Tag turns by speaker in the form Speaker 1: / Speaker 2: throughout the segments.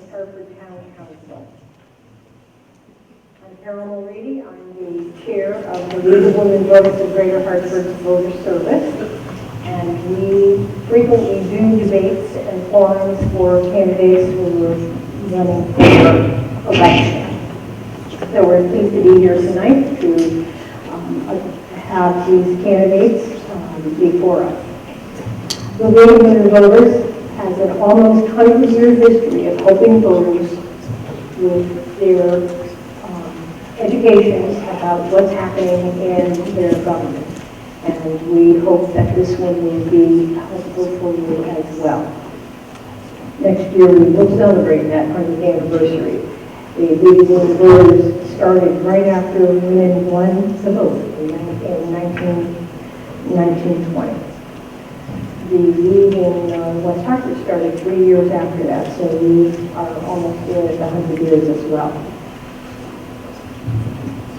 Speaker 1: West Hartford Town Council. I'm Carole Mulready. I'm the chair of the League of Women Voters of Greater Hartford Voter Service. And we frequently do debates and forums for candidates who are running for election. So we're pleased to be here tonight to have these candidates before us. The League of Women Voters has an almost 100-year history of helping voters with their education about what's happening in their government. And we hope that this one will be helpful for you as well. Next year we will celebrate that 100th anniversary. The League of Women Voters started right after women won the vote in 1920. The League in West Hartford started 3 years after that, so we are almost here at 100 years as well.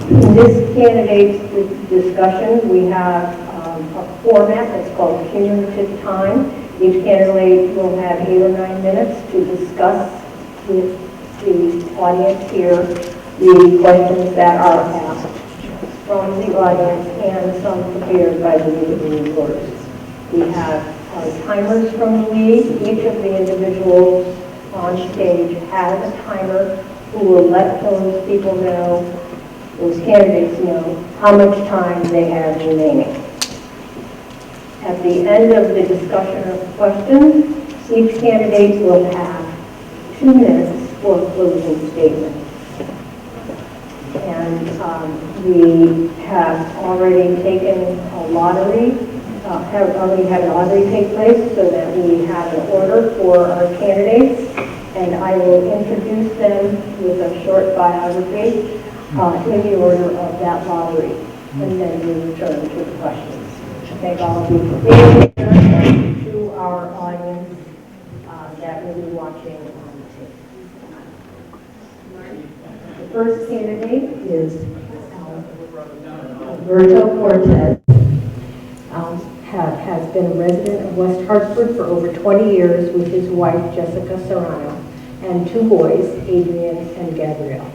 Speaker 1: In this candidate discussion, we have a format that's called cumulative time. Each candidate will have 8 or 9 minutes to discuss with the audience here the questions that are asked from the audience and some prepared by the League of Women Voters. We have timers from the League. Each of the individuals on stage has a timer who will let those people know, those candidates know, how much time they have remaining. At the end of the discussion of questions, each candidate will have 2 minutes for a closing statement. And we have already taken a lottery, have already had a lottery take place so that we have an order for our candidates. And I will introduce them with a short biography in the order of that lottery, and then we return to the questions. Thank all of you for being here, and to our audience that will be watching on tape. The first candidate is Alberto Cortes. Has been a resident of West Hartford for over 20 years with his wife, Jessica Serrano, and 2 boys, Adrian and Gabrielle.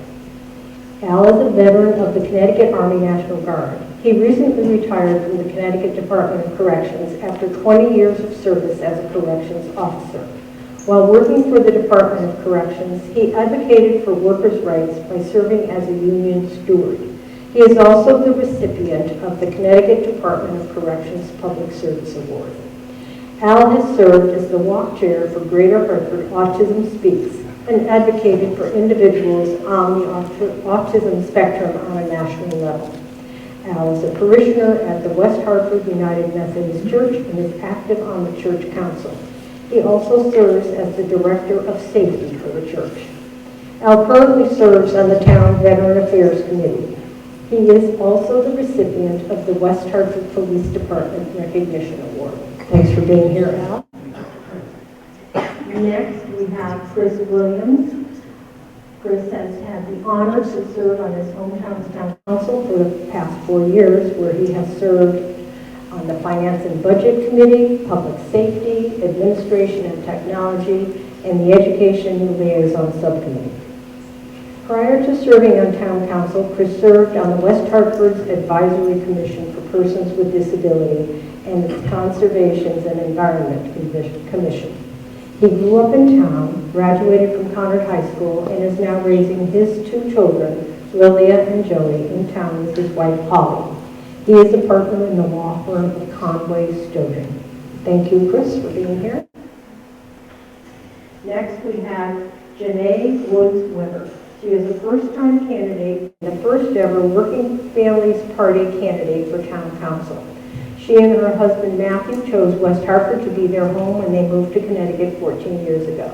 Speaker 1: Al is a veteran of the Connecticut Army National Guard. He recently retired from the Connecticut Department of Corrections after 20 years of service as a corrections officer. While working for the Department of Corrections, he advocated for workers' rights by serving as a union steward. He is also the recipient of the Connecticut Department of Corrections Public Service Award. Al has served as the walk chair for Greater Hartford Autism Speaks and advocated for individuals on the autism spectrum on a national level. Al is a parishioner at the West Hartford United Methodist Church and is active on the church council. He also serves as the director of safety for the church. Al currently serves on the town Veteran Affairs Committee. He is also the recipient of the West Hartford Police Department Recognition Award. Thanks for being here, Al. Next, we have Chris Williams. Chris has had the honor to serve on his hometown's town council for the past 4 years, where he has served on the Finance and Budget Committee, Public Safety, Administration and Technology, and the Education Liaison Subcommittee. Prior to serving on town council, Chris served on the West Hartford's Advisory Commission for Persons with Disability and its Conservation and Environment Commission. He grew up in town, graduated from Concord High School, and is now raising his 2 children, Lilia and Joey, in town with his wife, Holly. He is a partner in the law firm of Conway Stojan. Thank you, Chris, for being here. Next, we have Janee Woods Weber. She is a first-time candidate and the first ever Working Families Party candidate for town council. She and her husband Matthew chose West Hartford to be their home when they moved to Connecticut 14 years ago.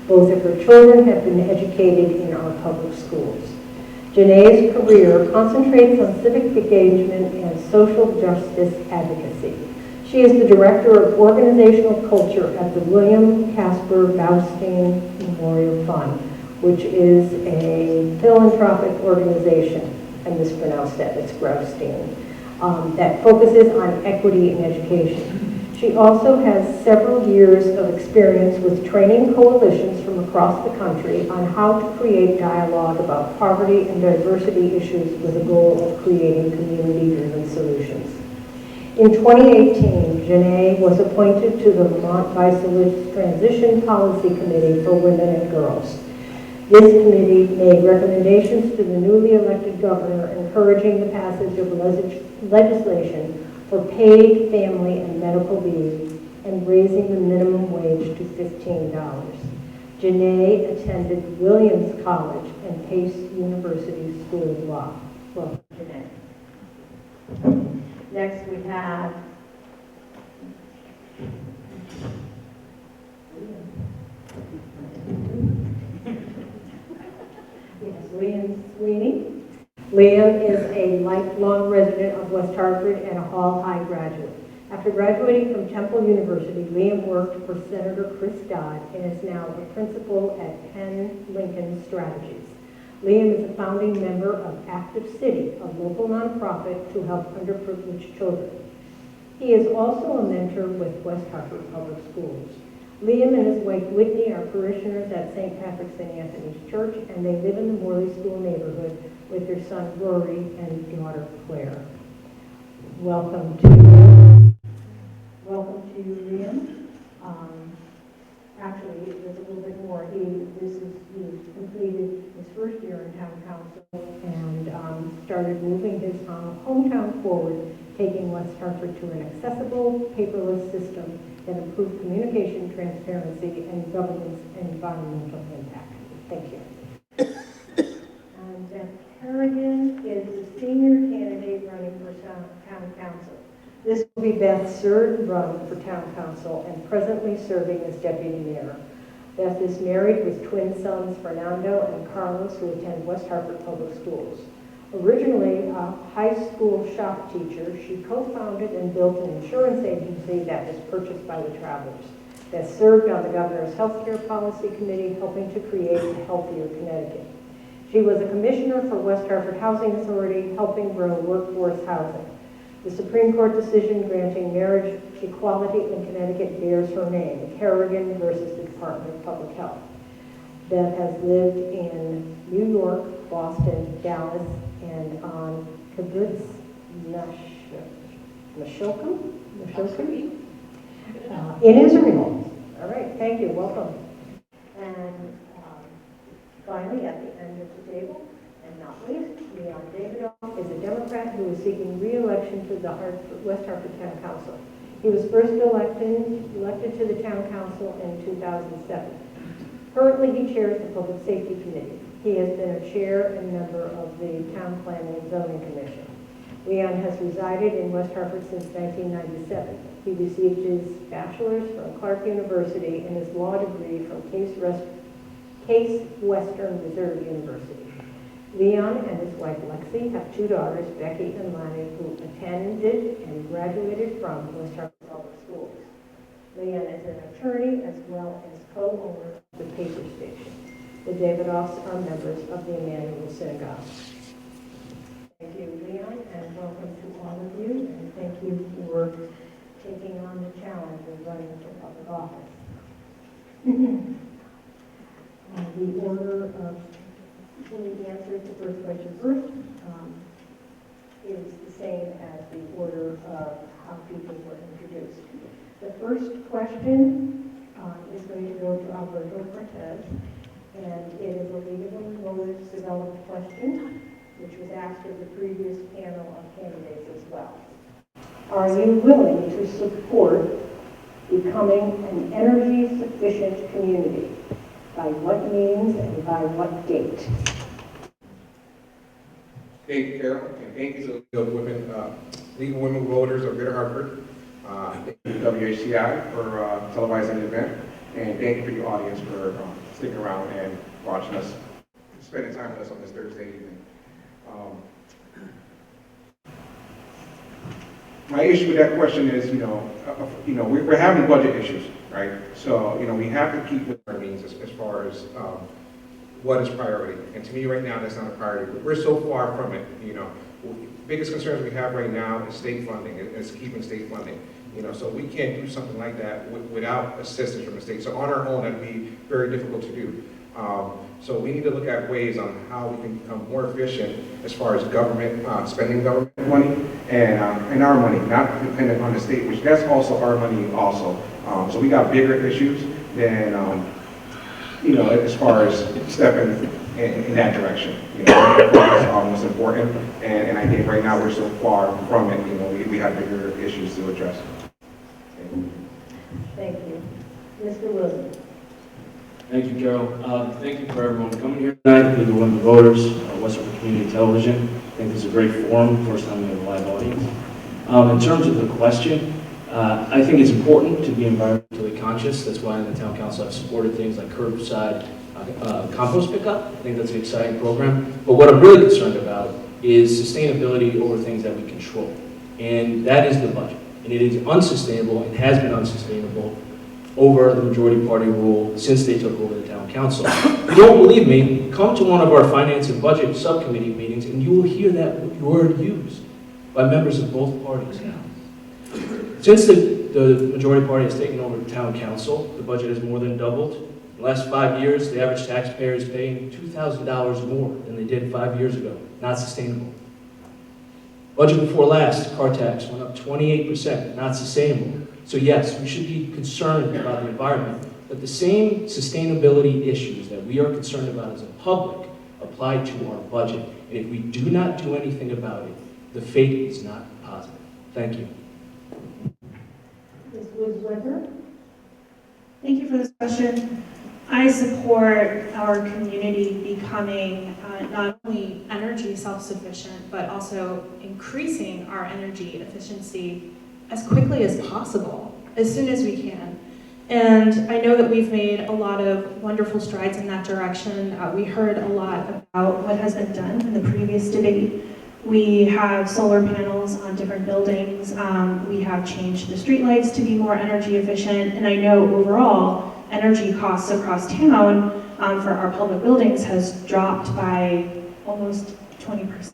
Speaker 1: Both of her children have been educated in our public schools. Janee's career concentrates on civic engagement and social justice advocacy. She is the Director of Organizational Culture at the William Casper Baustein Memorial Fund, which is a philanthropic organization, I mispronounced that, it's Graustein, that focuses on equity in education. She She also has several years of experience with training coalitions from across the country on how to create dialogue about poverty and diversity issues with the goal of creating community-driven solutions. In 2018, Janee was appointed to the Vermont Vice Transition Policy Committee for Women and Girls. This committee made recommendations to the newly elected governor encouraging the passage of legislation for paid family and medical leave and raising the minimum wage to $15. Janee attended Williams College and Pace University School of Law. Welcome, Janee. Next we have Liam Sweeney. Liam is a lifelong resident of West Hartford and a Hall High graduate. After graduating from Temple University, Liam worked for Senator Chris Dodd and is now a principal at Penn Lincoln Strategies. Liam is a founding member of Active City, a local nonprofit to help underprivileged children. He is also a mentor with West Hartford Public Schools. Liam and his wife Whitney are parishioners at St. Patrick's St. Anthony's Church, and they live in the Morley School neighborhood with their son Rory and daughter Claire. Welcome to you. Welcome to you, Liam. Actually, there's a little bit more. He completed his first year in town council and started moving his hometown forward, taking West Hartford to an accessible, paperless system that improved communication, transparency, and governance and environmental impact. Thank you. And Beth Kerrigan is the senior candidate running for town council. This will be Beth's third run for town council and presently serving as deputy mayor. Beth is married with twin sons Fernando and Carlos, who attend West Hartford Public Schools. Originally a high school shop teacher, she co-founded and built an insurance agency that was purchased by the Travelers. Beth served on the governor's healthcare policy committee, helping to create a healthier Connecticut. She was a commissioner for West Hartford Housing Authority, helping grow workforce housing. The Supreme Court decision granting marriage equality in Connecticut bears her name, Kerrigan versus the Department of Public Health. Beth has lived in New York, Boston, Dallas, and on Kibbutz Meshokim in Israel. All right, thank you, welcome. And finally, at the end of the table, and not least, Davidoff is a Democrat who is seeking re-election to the West Hartford Town Council. He was first elected to the Town Council in 2007. Currently, he chairs the Public Safety Committee. He has been a chair and member of the Town Planning and Zoning Commission. Leon has resided in West Hartford since 1997. He received his bachelor's from Clark University and his law degree from Case Western Reserve University. Leon and his wife Lexi have two daughters, Becky and Lonnie, who attended and graduated from West Hartford Public Schools. Leon is an attorney as well as co-owner of the paper station. The Davidoffs are members of the Emmanuel Synagogue. Thank you, Leon, and welcome to all of you, and thank you for taking on the challenge of running for public office. The order of the answer to first question first is the same as the order of how people were introduced. The first question is going to go to Alberto Cortes, and it is a legally motives developed question, which was asked of the previous panel of candidates as well. Are you willing to support becoming an energy sufficient community? By what means and by what date?
Speaker 2: Thank you, Carole, and thank you to the League of Women Voters of Greater Hartford. Thank you to WHCI for televising the event, and thank you for your audience for sticking around and watching us, spending time with us on this Thursday evening. My issue with that question is, we're having budget issues, right? So, we have to keep with our means as far as what is priority. And to me right now, that's not a priority. We're so far from it, Biggest concerns we have right now is state funding, is keeping state funding. You know, so we can't do something like that without assistance from the state. So on our own, that'd be very difficult to do. So we need to look at ways on how we can become more efficient as far as government, spending government money and our money, not dependent on the state, which that's also our money also. So we got bigger issues than, you know, as far as stepping in that direction. You know, that's what's important. And I think right now we're so far from it, you know, we have bigger issues to address.
Speaker 1: Thank you. Mr. Wilson.
Speaker 3: Thank you, Carole. Thank you for everyone coming here tonight, for the women voters, West Hartford Community Television. I think this is a great forum, first time we have a live audience. In terms of the question, I think it's important to be environmentally conscious. That's why in the town council I've supported things like curbside compost pickup. I think that's an exciting program. But what I'm really concerned about is sustainability over things that we control. And that is the budget. And it is unsustainable and has been unsustainable over the majority party rule since they took over the town council. If you don't believe me, come to one of our finance and budget subcommittee meetings and you will hear that word used by members of both parties now. Since the majority party has taken over the town council, the budget has more than doubled. In the last 5 years, the average taxpayer is paying $2,000 more than they did 5 years ago. Not sustainable. Budget before last, car tax went up 28%, not sustainable. So yes, we should be concerned about the environment, but the same sustainability issues that we are concerned about as a public apply to our budget. And if we do not do anything about it, the fate is not positive. Thank you.
Speaker 1: Ms. Woods-Weber.
Speaker 4: Thank you for this question. I support our community becoming not only energy self-sufficient, but also increasing our energy efficiency as quickly as possible, as soon as we can. And I know that we've made a lot of wonderful strides in that direction. We heard a lot about what has been done in the previous debate. We have solar panels on different buildings. We have changed the streetlights to be more energy efficient. And I know overall, energy costs across town for our public buildings has dropped by almost 20%.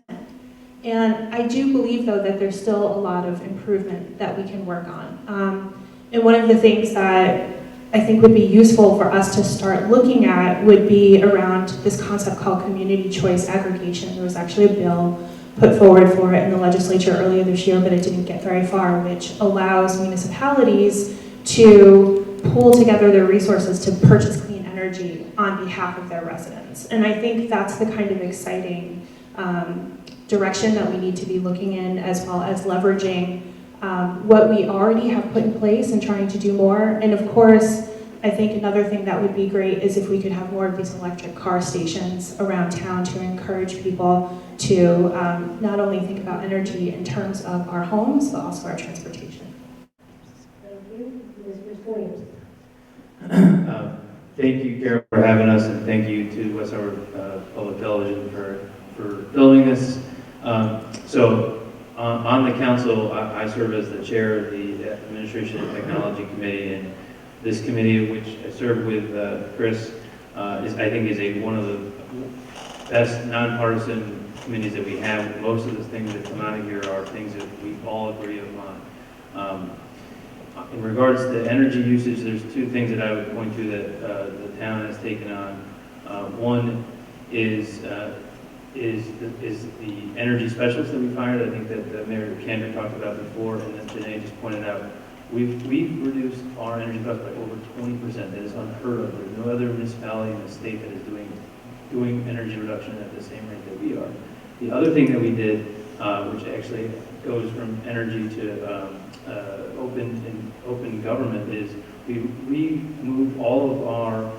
Speaker 4: And I do believe, though, that there's still a lot of improvement that we can work on. And one of the things that I think would be useful for us to start looking at would be around this concept called community choice aggregation. There was actually a bill put forward for it in the legislature earlier this year, but it didn't get very far, which allows municipalities to pool together their resources to purchase clean energy on behalf of their residents. And I think that's the kind of exciting direction that we need to be looking in, as well as leveraging what we already have put in place and trying to do more. And of course, I think another thing that would be great is if we could have more of these electric car stations around town to encourage people to not only think about energy in terms of our homes, but also our transportation.
Speaker 1: Thank you. Mr. Sweeney.
Speaker 5: Thank you, Carole, for having us, and thank you to West Hartford Public Television for building this. On the council, I serve as the chair of the Administration and Technology Committee, and this committee, which I serve with Chris, I think is one of the best nonpartisan committees that we have. Most of the things that come out of here are things that we all agree upon. In regards to energy usage, there's two things that I would point to that the town has taken on. One is the energy specialist that we've hired. I think that Mayor Kendrick talked about before, and that Janee just pointed out. We've reduced our energy costs by over 20%. That is unheard of. There's no other municipality in the state that is doing energy reduction at the same rate that we are. The other thing that we did, which actually goes from energy to open government, is we moved all of our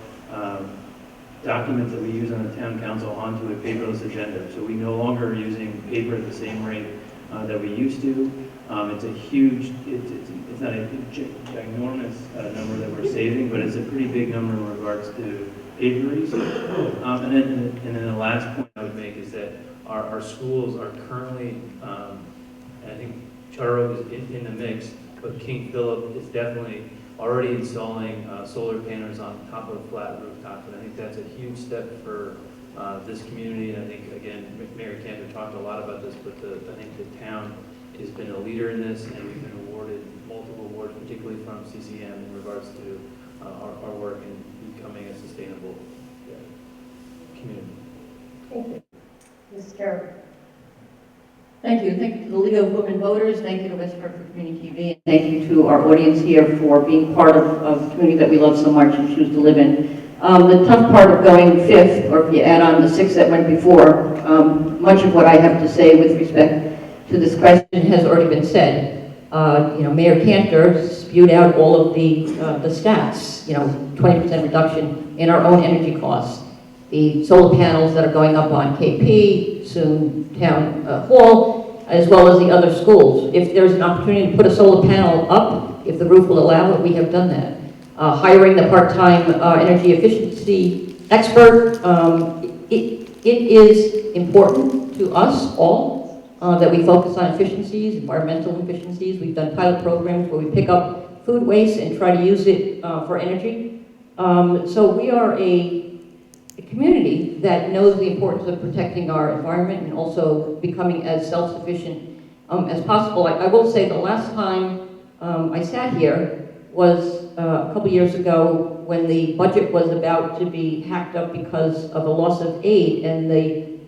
Speaker 5: documents that we use on the town council onto a paperless agenda. So we no longer are using paper at the same rate that we used to. It's a huge, it's not a ginormous number that we're saving, but it's a pretty big number in regards to paper use. And then the last point I would make is that our schools are currently, I think Charter Oak is in the mix, but King Philip is definitely already installing solar panels on top of flat rooftops, and I think that's a huge step for this community. And I think, again, Mayor Cantor talked a lot about this, but I think the town has been a leader in this, and we've been awarded multiple awards, particularly from CCM, in regards to our work in becoming a sustainable community.
Speaker 1: Thank you. Ms. Kerrigan.
Speaker 6: Thank you. Thank you to the League of Women Voters. Thank you to West Hartford Community TV. And thank you to our audience here for being part of the community that we love so much and choose to live in. The tough part of going fifth, or if you add on the six that went before, much of what I have to say with respect to this question has already been said. Mayor Cantor spewed out all of the stats, 20% reduction in our own energy costs. The solar panels that are going up on KP, soon Town Hall, as well as the other schools. If there's an opportunity to put a solar panel up, if the roof will allow it, we have done that. Hiring the part-time energy efficiency expert, it is important to us all that we focus on efficiencies, environmental efficiencies. We've done pilot programs where we pick up food waste and try to use it for energy. So we are a community that knows the importance of protecting our environment and also becoming as self-sufficient as possible. I will say the last time I sat here was a couple years ago when the budget was about to be hacked up because of a loss of aid, and the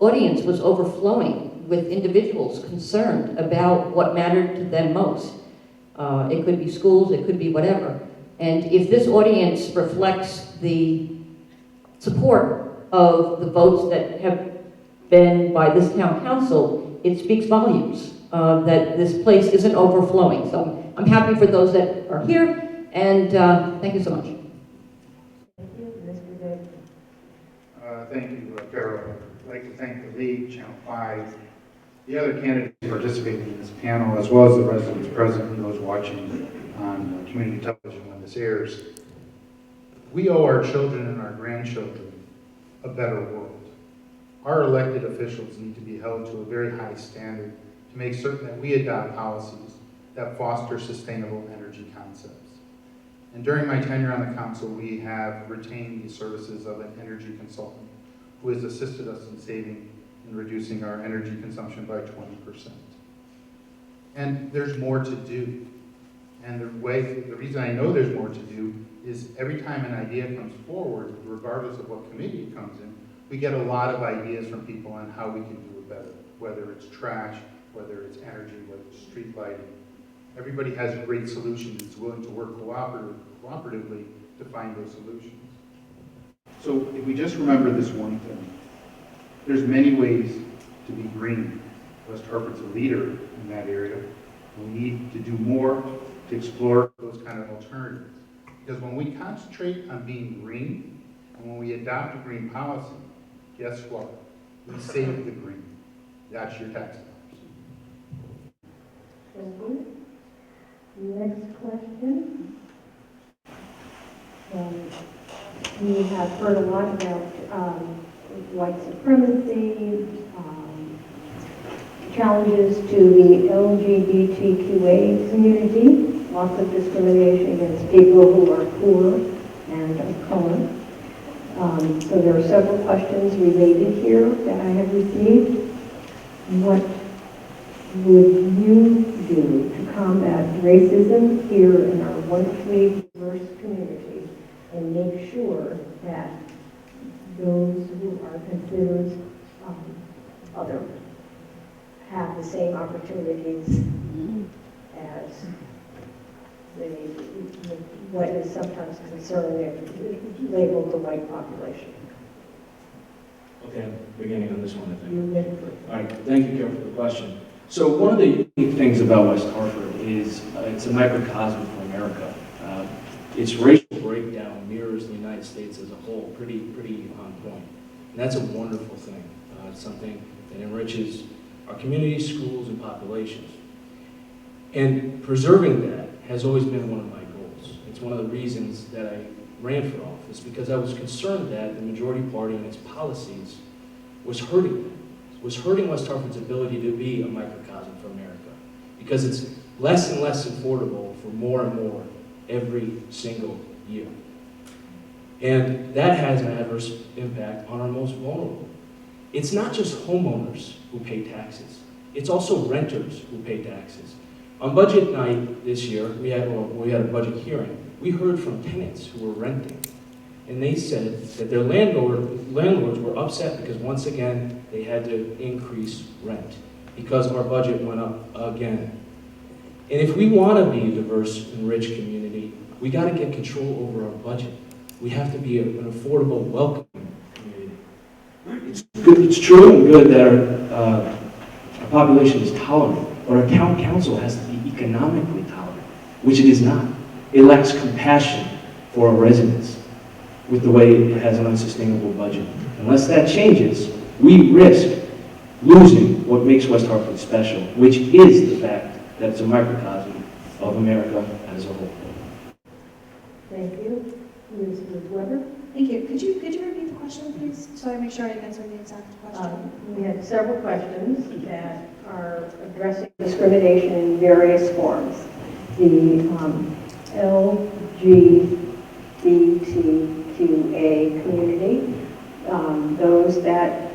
Speaker 6: audience was overflowing with individuals concerned about what mattered to them most. It could be schools, it could be whatever. And if this audience reflects the support of the votes that have been by this town council, it speaks volumes that this place isn't overflowing. So I'm happy for those that are here, and thank you so much.
Speaker 1: Thank you. Mr. Davidoff.
Speaker 7: Thank you, Carole. I'd like to thank the League, Channel 5, the other candidates participating in this panel, as well as the residents present and those watching on community television when this airs. We owe our children and our grandchildren a better world. Our elected officials need to be held to a very high standard to make certain that we adopt policies that foster sustainable energy concepts. And during my tenure on the council, we have retained the services of an energy consultant who has assisted us in saving and reducing our energy consumption by 20%. And there's more to do. And the reason I know there's more to do is every time an idea comes forward, regardless of what committee it comes in, we get a lot of ideas from people on how we can do it better, whether it's trash, whether it's energy, whether it's street lighting. Everybody has great solutions, is willing to work cooperatively to find those solutions. So if we just remember this one thing, there's many ways to be green. West Hartford's a leader in that area. We need to do more to explore those kind of alternatives. Because when we concentrate on being green, and when we adopt a green policy, guess what? We save the green. That's your tax dollars.
Speaker 1: Thank you. Next question. We have heard a lot about white supremacy, challenges to the LGBTQA community, lots of discrimination against people who are poor and of color. So there are several questions related here that I have received. What would you do to combat racism here in our wonderfully diverse community and make sure that those who are considered other have the same opportunities as what is sometimes labeled the white population?
Speaker 3: Okay, I'm beginning on this one, I think.
Speaker 1: You may first.
Speaker 3: All right, thank you, Carol, for the question. So one of the unique things about West Hartford is it's a microcosm for America. Its racial breakdown mirrors the United States as a whole, pretty on point. And that's a wonderful thing. It's something that enriches our communities, schools, and populations. And preserving that has always been one of my goals. It's one of the reasons that I ran for office, because I was concerned that the majority party and its policies was hurting that. Was hurting West Hartford's ability to be a microcosm for America, because it's less and less affordable for more and more every single year. And that has an adverse impact on our most vulnerable. It's not just homeowners who pay taxes. It's also renters who pay taxes. On budget night this year, we had a budget hearing. We heard from tenants who were renting, and they said that their landlords were upset because once again, they had to increase rent because our budget went up again. And if we want to be a diverse and rich community, we got to get control over our budget. We have to be an affordable, welcoming community. It's true and good that our population is tolerant, but our town council has to be economically tolerant, which it is not. It lacks compassion for our residents with the way it has an unsustainable budget. Unless that changes, we risk losing what makes West Hartford special, which is the fact that it's a microcosm of America as a whole.
Speaker 1: Thank you. Mrs. Weber?
Speaker 4: Thank you. Could you repeat the question, please, so I make sure I answer the exact question?
Speaker 1: We had several questions that are addressing discrimination in various forms. The LGBTQA community, those that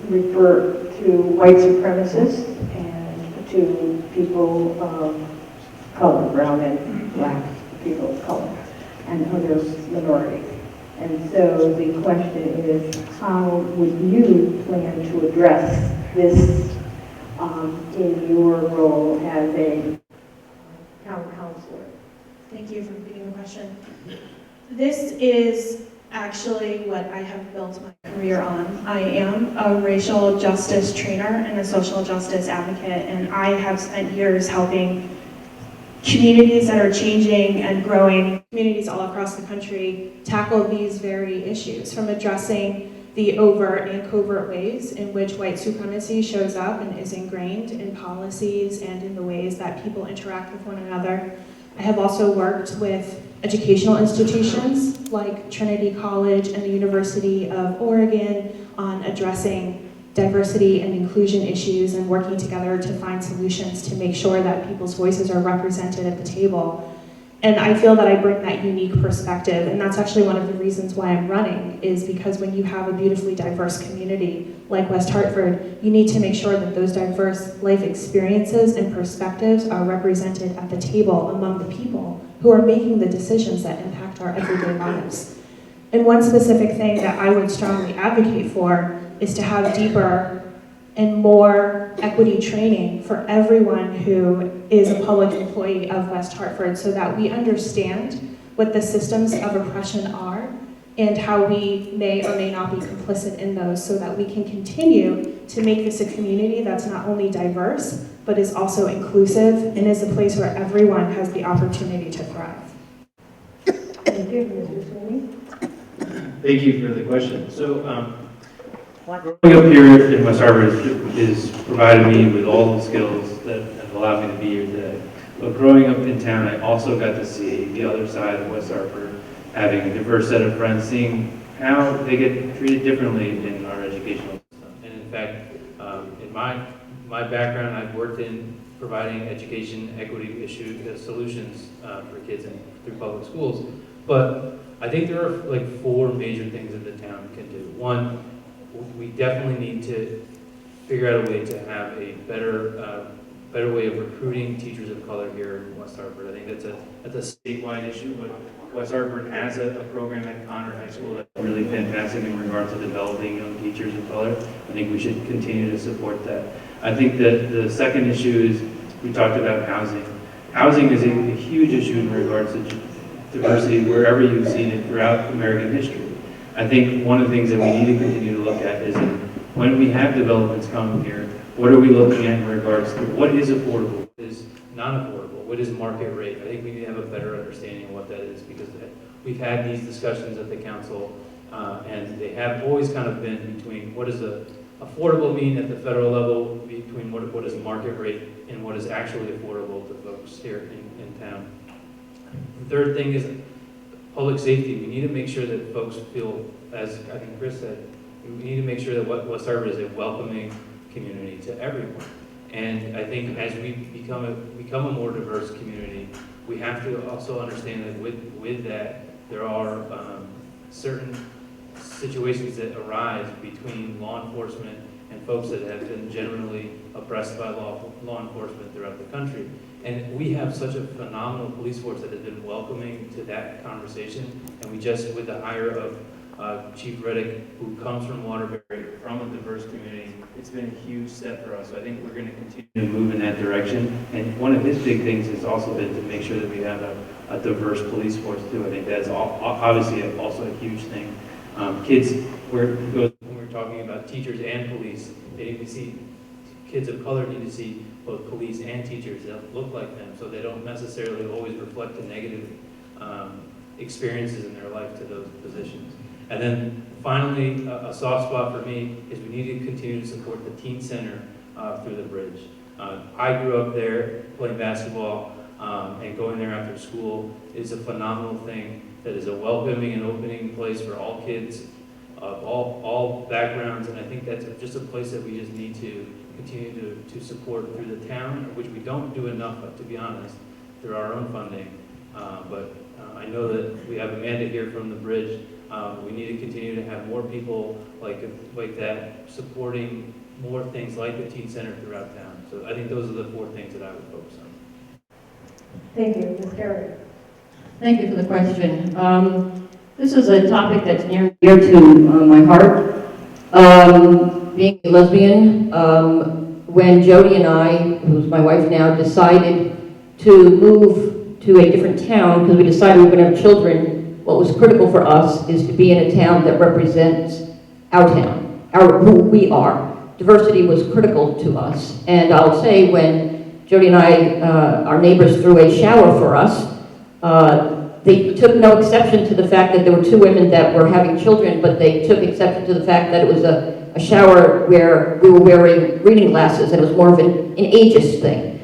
Speaker 1: refer to white supremacists and to people of color, brown and black people of color, and other minorities. And so the question is, how would you plan to address this in your role as a town councilor?
Speaker 4: Thank you for repeating the question. This is actually what I have built my career on. I am a racial justice trainer and a social justice advocate, and I have spent years helping communities that are changing and growing, communities all across the country, tackle these very issues, from addressing the overt and covert ways in which white supremacy shows up and is ingrained in policies and in the ways that people interact with one another. I have also worked with educational institutions like Trinity College and the University of Oregon on addressing diversity and inclusion issues and working together to find solutions to make sure that people's voices are represented at the table. And I feel that I bring that unique perspective, and that's actually one of the reasons why I'm running, is because when you have a beautifully diverse community like West Hartford, you need to make sure that those diverse life experiences and perspectives are represented at the table among the people who are making the decisions that impact our everyday lives. And one specific thing that I would strongly advocate for is to have deeper and more equity training for everyone who is a public employee of West Hartford, so that we understand what the systems of oppression are and how we may or may not be complicit in those, so that we can continue to make this a community that's not only diverse, but is also inclusive and is a place where everyone has the opportunity to thrive.
Speaker 1: Thank you, Mr. Sweeney.
Speaker 5: Thank you for the question. So, growing up here in West Hartford has provided me with all the skills that have allowed me to be here today. But growing up in town, I also got to see the other side of West Hartford, having a diverse set of friends, seeing how they get treated differently in our educational system. And in fact, in my background, I've worked in providing education equity solutions for kids through public schools. But I think there are like 4 major things that the town can do. One, we definitely need to figure out a way to have a better way of recruiting teachers of color here in West Hartford. I think that's a statewide issue, but West Hartford has a program at Conner High School that's really fantastic in regards to developing young teachers of color. I think we should continue to support that. I think that the second issue is, we talked about housing. Housing is a huge issue in regards to diversity wherever you've seen it throughout American history. I think one of the things that we need to continue to look at is when we have developments come here, what are we looking at in regards to what is affordable, what is non-affordable, what is market rate? I think we need to have a better understanding of what that is, because we've had these discussions at the council, and they have always kind of been between what does affordable mean at the federal level, between what is market rate and what is actually affordable to folks here in town. The third thing is public safety. We need to make sure that folks feel, as I think Chris said, we need to make sure that West Hartford is a welcoming community to everyone. And I think as we become a more diverse community, we have to also understand that with that, there are certain situations that arise between law enforcement and folks that have been generally oppressed by law enforcement throughout the country. And we have such a phenomenal police force that has been welcoming to that conversation. And we just, with the hire of Chief Reddick, who comes from Waterbury, from a diverse community, it's been a huge step for us. So I think we're going to continue to move in that direction. And one of his big things has also been to make sure that we have a diverse police force too. I think that's obviously also a huge thing. Kids, when we're talking about teachers and police, they need to see, kids of color need to see both police and teachers that look like them, so they don't necessarily always reflect the negative experiences in their life to those positions. And then finally, a soft spot for me is we need to continue to support the teen center through the bridge. I grew up there playing basketball, and going there after school is a phenomenal thing that is a welcoming and opening place for all kids of all backgrounds, and I think that's just a place that we just need to continue to support through the town, which we don't do enough of, to be honest, through our own funding. But I know that we have Amanda here from the bridge. We need to continue to have more people like that supporting more things like the teen center throughout town. So I think those are the 4 things that I would focus on.
Speaker 1: Thank you. Ms. Kerrigan.
Speaker 6: Thank you for the question. This is a topic that's near and dear to my heart. Being a lesbian, when Jody and I, who's my wife now, decided to move to a different town because we decided we were going to have children, what was critical for us is to be in a town that represents our town, who we are. Diversity was critical to us. And I'll say when Jody and I, our neighbors threw a shower for us, they took no exception to the fact that there were 2 women that were having children, but they took exception to the fact that it was a shower where we were wearing reading glasses, and it was more of an ageist thing.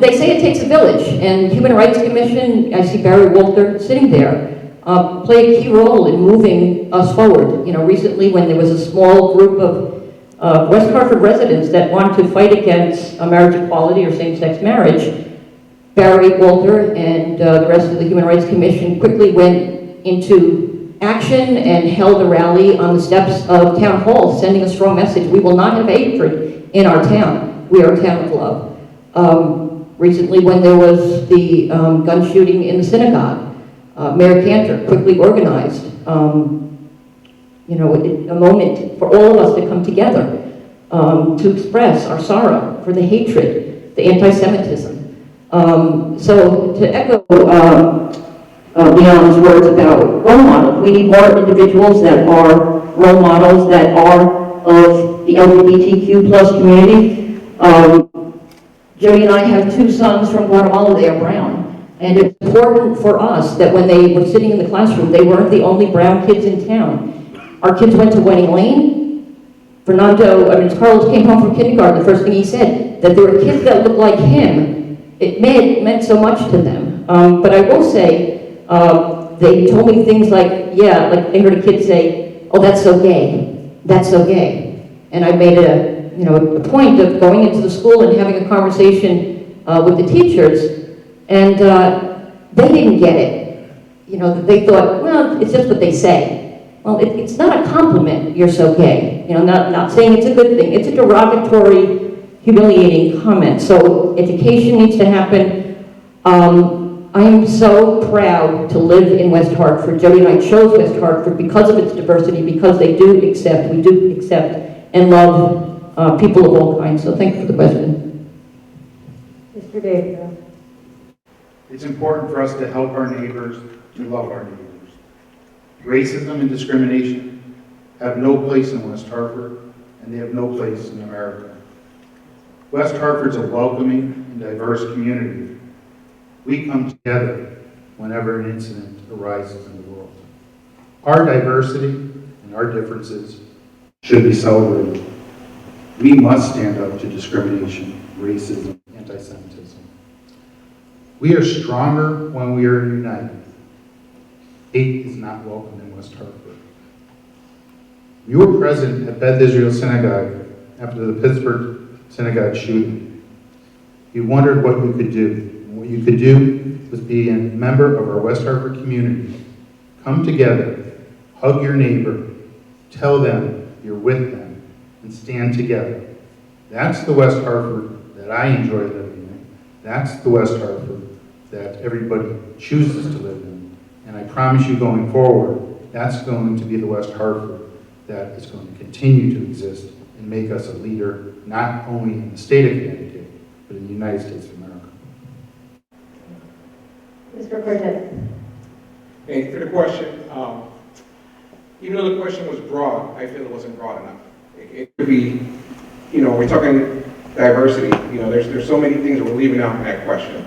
Speaker 6: They say it takes a village, and Human Rights Commission, I see Barry Walter sitting there, play a key role in moving us forward. You know, recently when there was a small group of West Hartford residents that wanted to fight against marriage equality or same-sex marriage, Barry Walter and the rest of the Human Rights Commission quickly went into action and held a rally on the steps of Town Hall, sending a strong message. We will not have hatred in our town. We are a town of love. Recently, when there was the gun shooting in the synagogue, Mayor Cantor quickly organized, a moment for all of us to come together to express our sorrow for the hatred, the anti-Semitism. So to echo Leon's words about role models, we need more individuals that are role models that are of the LGBTQ plus community. Jody and I have 2 sons from Guatemala. They are brown. And it's important for us that when they were sitting in the classroom, they weren't the only brown kids in town. Our kids went to Wedding Lane. Carole came home from kindergarten. The first thing he said, that there were kids that looked like him. It meant so much to them. But I will say, they told me things like they heard a kid say, "Oh, that's so gay. That's so gay." And I made a point of going into the school and having a conversation with the teachers, and they didn't get it. They thought, well, it's just what they say. Well, it's not a compliment, "You're so gay." Not saying it's a good thing. It's a derogatory, humiliating comment. So education needs to happen. I am so proud to live in West Hartford. Jody and I chose West Hartford because of its diversity, because we do accept and love people of all kinds. So thank you for the question.
Speaker 1: Mr. Davidoff.
Speaker 7: It's important for us to help our neighbors, to love our neighbors. Racism and discrimination have no place in West Hartford, and they have no place in America. West Hartford's a welcoming and diverse community. We come together whenever an incident arises in the world. Our diversity and our differences should be celebrated. We must stand up to discrimination, racism, anti-Semitism. We are stronger when we are united. Hate is not welcome in West Hartford. You were present at Beth Israel Synagogue after the Pittsburgh synagogue shooting. You wondered what you could do. And what you could do was be a member of our West Hartford community. Come together, hug your neighbor, tell them you're with them, and stand together. That's the West Hartford that I enjoy living in. That's the West Hartford that everybody chooses to live in. And I promise you going forward, that's going to be the West Hartford that is going to continue to exist and make us a leader, not only in the state of Connecticut, but in the United States of America.
Speaker 1: Mr. Cortes.
Speaker 2: Thank you for the question. Even though the question was broad, I feel it wasn't broad enough. It could be, we're talking diversity. There's so many things that we're leaving out in that question.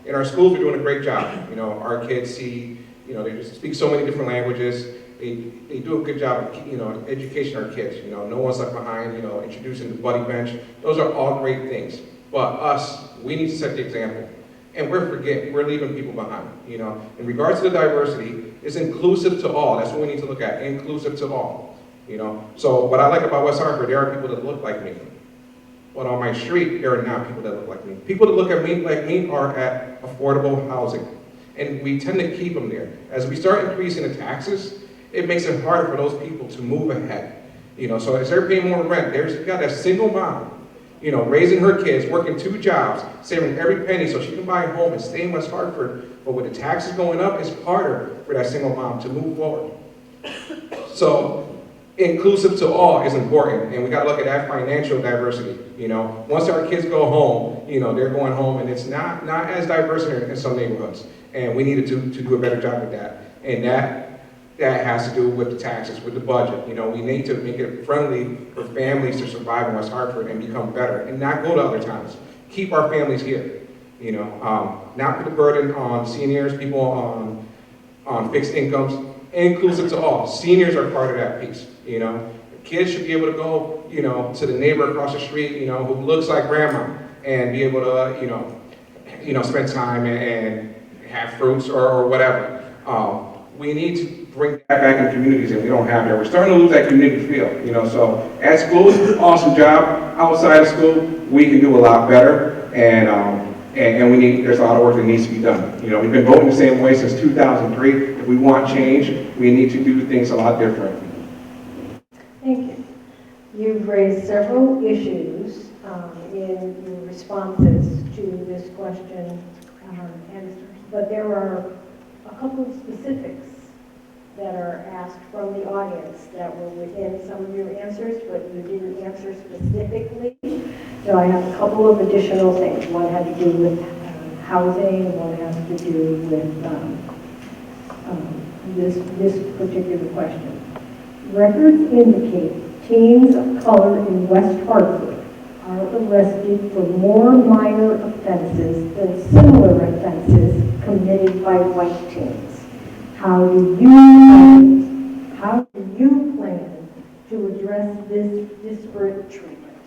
Speaker 2: In our schools, we're doing a great job. Our kids see, they just speak so many different languages. They do a good job of, education our kids. No one's left behind, introducing the buddy bench. Those are all great things. But us, we need to set the example. And we're leaving people behind. In regards to the diversity, it's inclusive to all. That's what we need to look at, inclusive to all. So what I like about West Hartford, there are people that look like me. But on my street, there are not people that look like me. People that look at me like me are at affordable housing. And we tend to keep them there. As we start increasing the taxes, it makes it harder for those people to move ahead. So as they're paying more rent, you got a single mom, raising her kids, working 2 jobs, saving every penny so she can buy a home and stay in West Hartford. But with the taxes going up, it's harder for that single mom to move forward. So inclusive to all is important, and we got to look at that financial diversity. Once our kids go home, they're going home, and it's not as diverse in some neighborhoods, and we needed to do a better job with that. And that has to do with the taxes, with the budget. We need to make it friendly for families to survive in West Hartford and become better, and not go to other towns. Keep our families here. Not put the burden on seniors, people on fixed incomes. Inclusive to all. Seniors are part of that piece. Kids should be able to go, to the neighbor across the street, who looks like grandma, and be able to, spend time and have fruits or whatever. We need to bring that back in communities, and we don't have that. We're starting to lose that community feel. So at school, awesome job. Outside of school, we can do a lot better, and there's a lot of work that needs to be done. We've been voting the same way since 2003. If we want change, we need to do things a lot different.
Speaker 1: Thank you. You've raised several issues in your responses to this question, but there are a couple of specifics that are asked from the audience that were within some of your answers, but you didn't answer specifically. So I have a couple of additional things. One had to do with housing, one has to do with this particular question. Records indicate teens of color in West Hartford are arrested for more minor offenses than similar offenses committed by white teens. How do you plan to address this disparate treatment?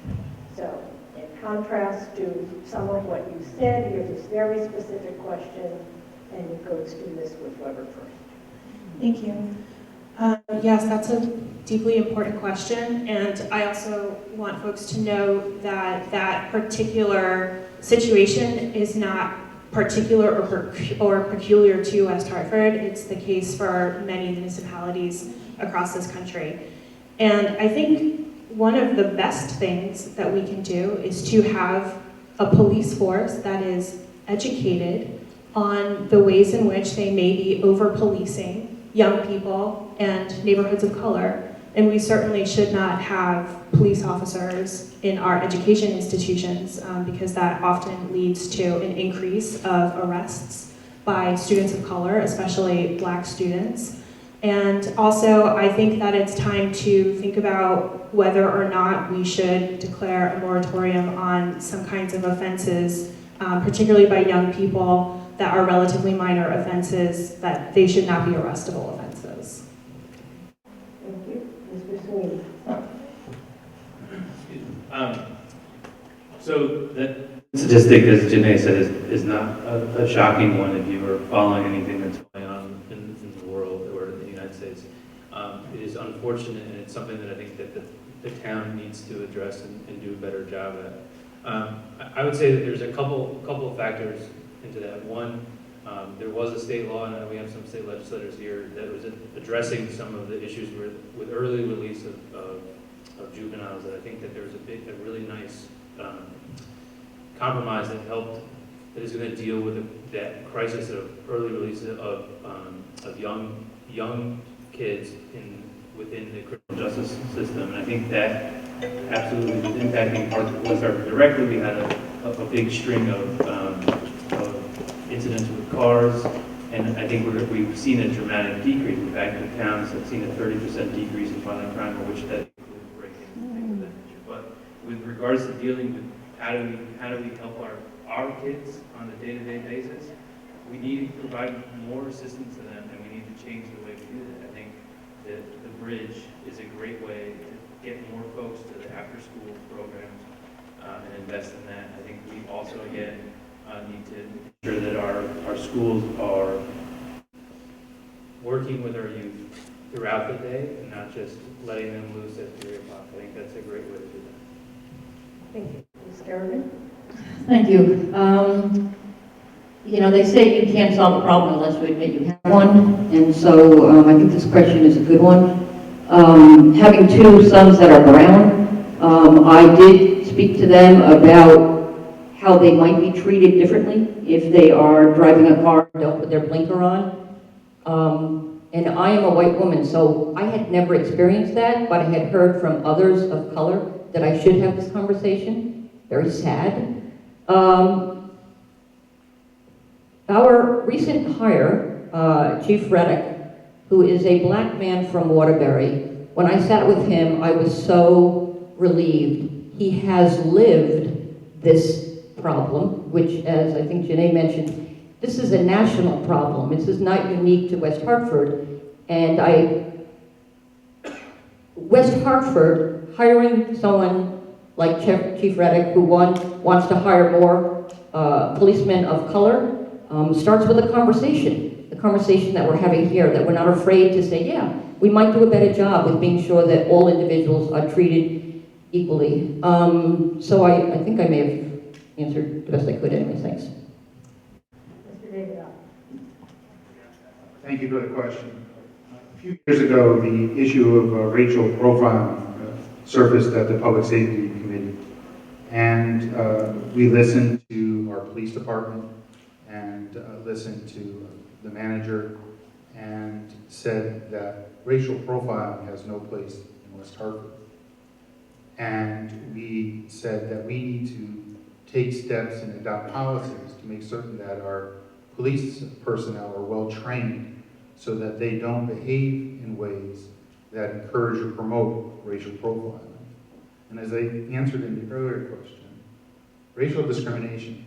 Speaker 1: So, in contrast to some of what you said, here's this very specific question, and it goes to Ms. Weber first.
Speaker 4: Thank you. Yes, that's a deeply important question, and I also want folks to know that that particular situation is not particular or peculiar to West Hartford. It's the case for many municipalities across this country. And I think one of the best things that we can do is to have a police force that is educated on the ways in which they may be over-policing young people and neighborhoods of color. And we certainly should not have police officers in our education institutions because that often leads to an increase of arrests by students of color, especially Black students. And also, I think that it's time to think about whether or not we should declare a moratorium on some kinds of offenses, particularly by young people, that are relatively minor offenses, that they should not be arrestable offenses.
Speaker 1: Thank you. Mr. Sweeney.
Speaker 5: So that statistic, as Janee said, is not a shocking one if you are following anything that's going on in the world or in the United States. It is unfortunate, and it's something that I think that the town needs to address and do a better job at. I would say that there's a couple of factors into that. One, there was a state law, and we have some state legislators here, that was addressing some of the issues with early release of of juveniles, that I think that there's a really nice compromise that is going to deal with that crisis of early release of young kids within the criminal justice system. And I think that absolutely is impacting West Hartford directly. We had a big string of incidents with cars, and I think we've seen a dramatic decrease. In fact, the towns have seen a 30% decrease in violent crime, which that includes break-ins and things of that nature. But with regards to dealing with how do we help our kids on a day-to-day basis, we need to provide more assistance to them, and we need to change the way we do that. I think that the bridge is a great way to get more folks to the after-school programs and invest in that. I think we also, again, need to ensure that our schools are working with our youth throughout the day and not just letting them loose at 3 o'clock. I think that's a great way to do that.
Speaker 1: Thank you. Ms. Kerrigan?
Speaker 6: Thank you. They say you can't solve a problem unless you admit you have one, and so I think this question is a good one. Having 2 sons that are brown, I did speak to them about how they might be treated differently if they are driving a car and don't put their blinker on. And I am a white woman, so I had never experienced that, but I had heard from others of color that I should have this conversation. Very sad. Our recent hire, Chief Reddick, who is a black man from Waterbury, when I sat with him, I was so relieved. He has lived this problem, which, as I think Janee mentioned, this is a national problem. This is not unique to West Hartford. And West Hartford, hiring someone like Chief Reddick, who wants to hire more policemen of color, starts with a conversation. The conversation that we're having here, that we're not afraid to say, yeah, we might do a better job with being sure that all individuals are treated equally. So I think I may have answered the best I could anyway. Thanks.
Speaker 1: Mr. Davidoff?
Speaker 7: Thank you for the question. A few years ago, the issue of racial profiling surfaced at the Public Safety Committee. And we listened to our police department and listened to the manager and said that racial profiling has no place in West Hartford. And we said that we need to take steps and adopt policies to make certain that our police personnel are well trained so that they don't behave in ways that encourage or promote racial profiling. And as I answered in the earlier question, racial discrimination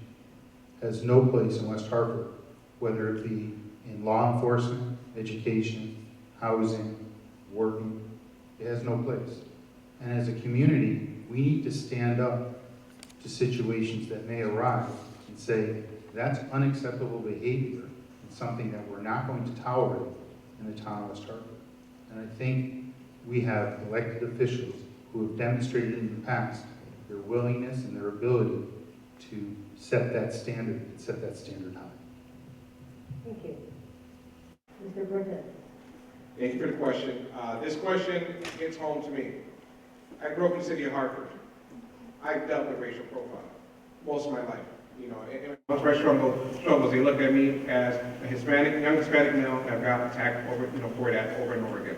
Speaker 7: has no place in West Hartford, whether it be in law enforcement, education, housing, working. It has no place. And as a community, we need to stand up to situations that may arise and say, that's unacceptable behavior and something that we're not going to tolerate in the town of West Hartford. And I think we have elected officials who have demonstrated in the past their willingness and their ability to set that standard and set that standard high.
Speaker 1: Thank you. Mr. Cortes?
Speaker 2: Thank you for the question. This question hits home to me. I grew up in the city of Hartford. I've dealt with racial profiling most of my life. And most of my struggles, they look at me as a young Hispanic male, and I've got attacked for that over and over again.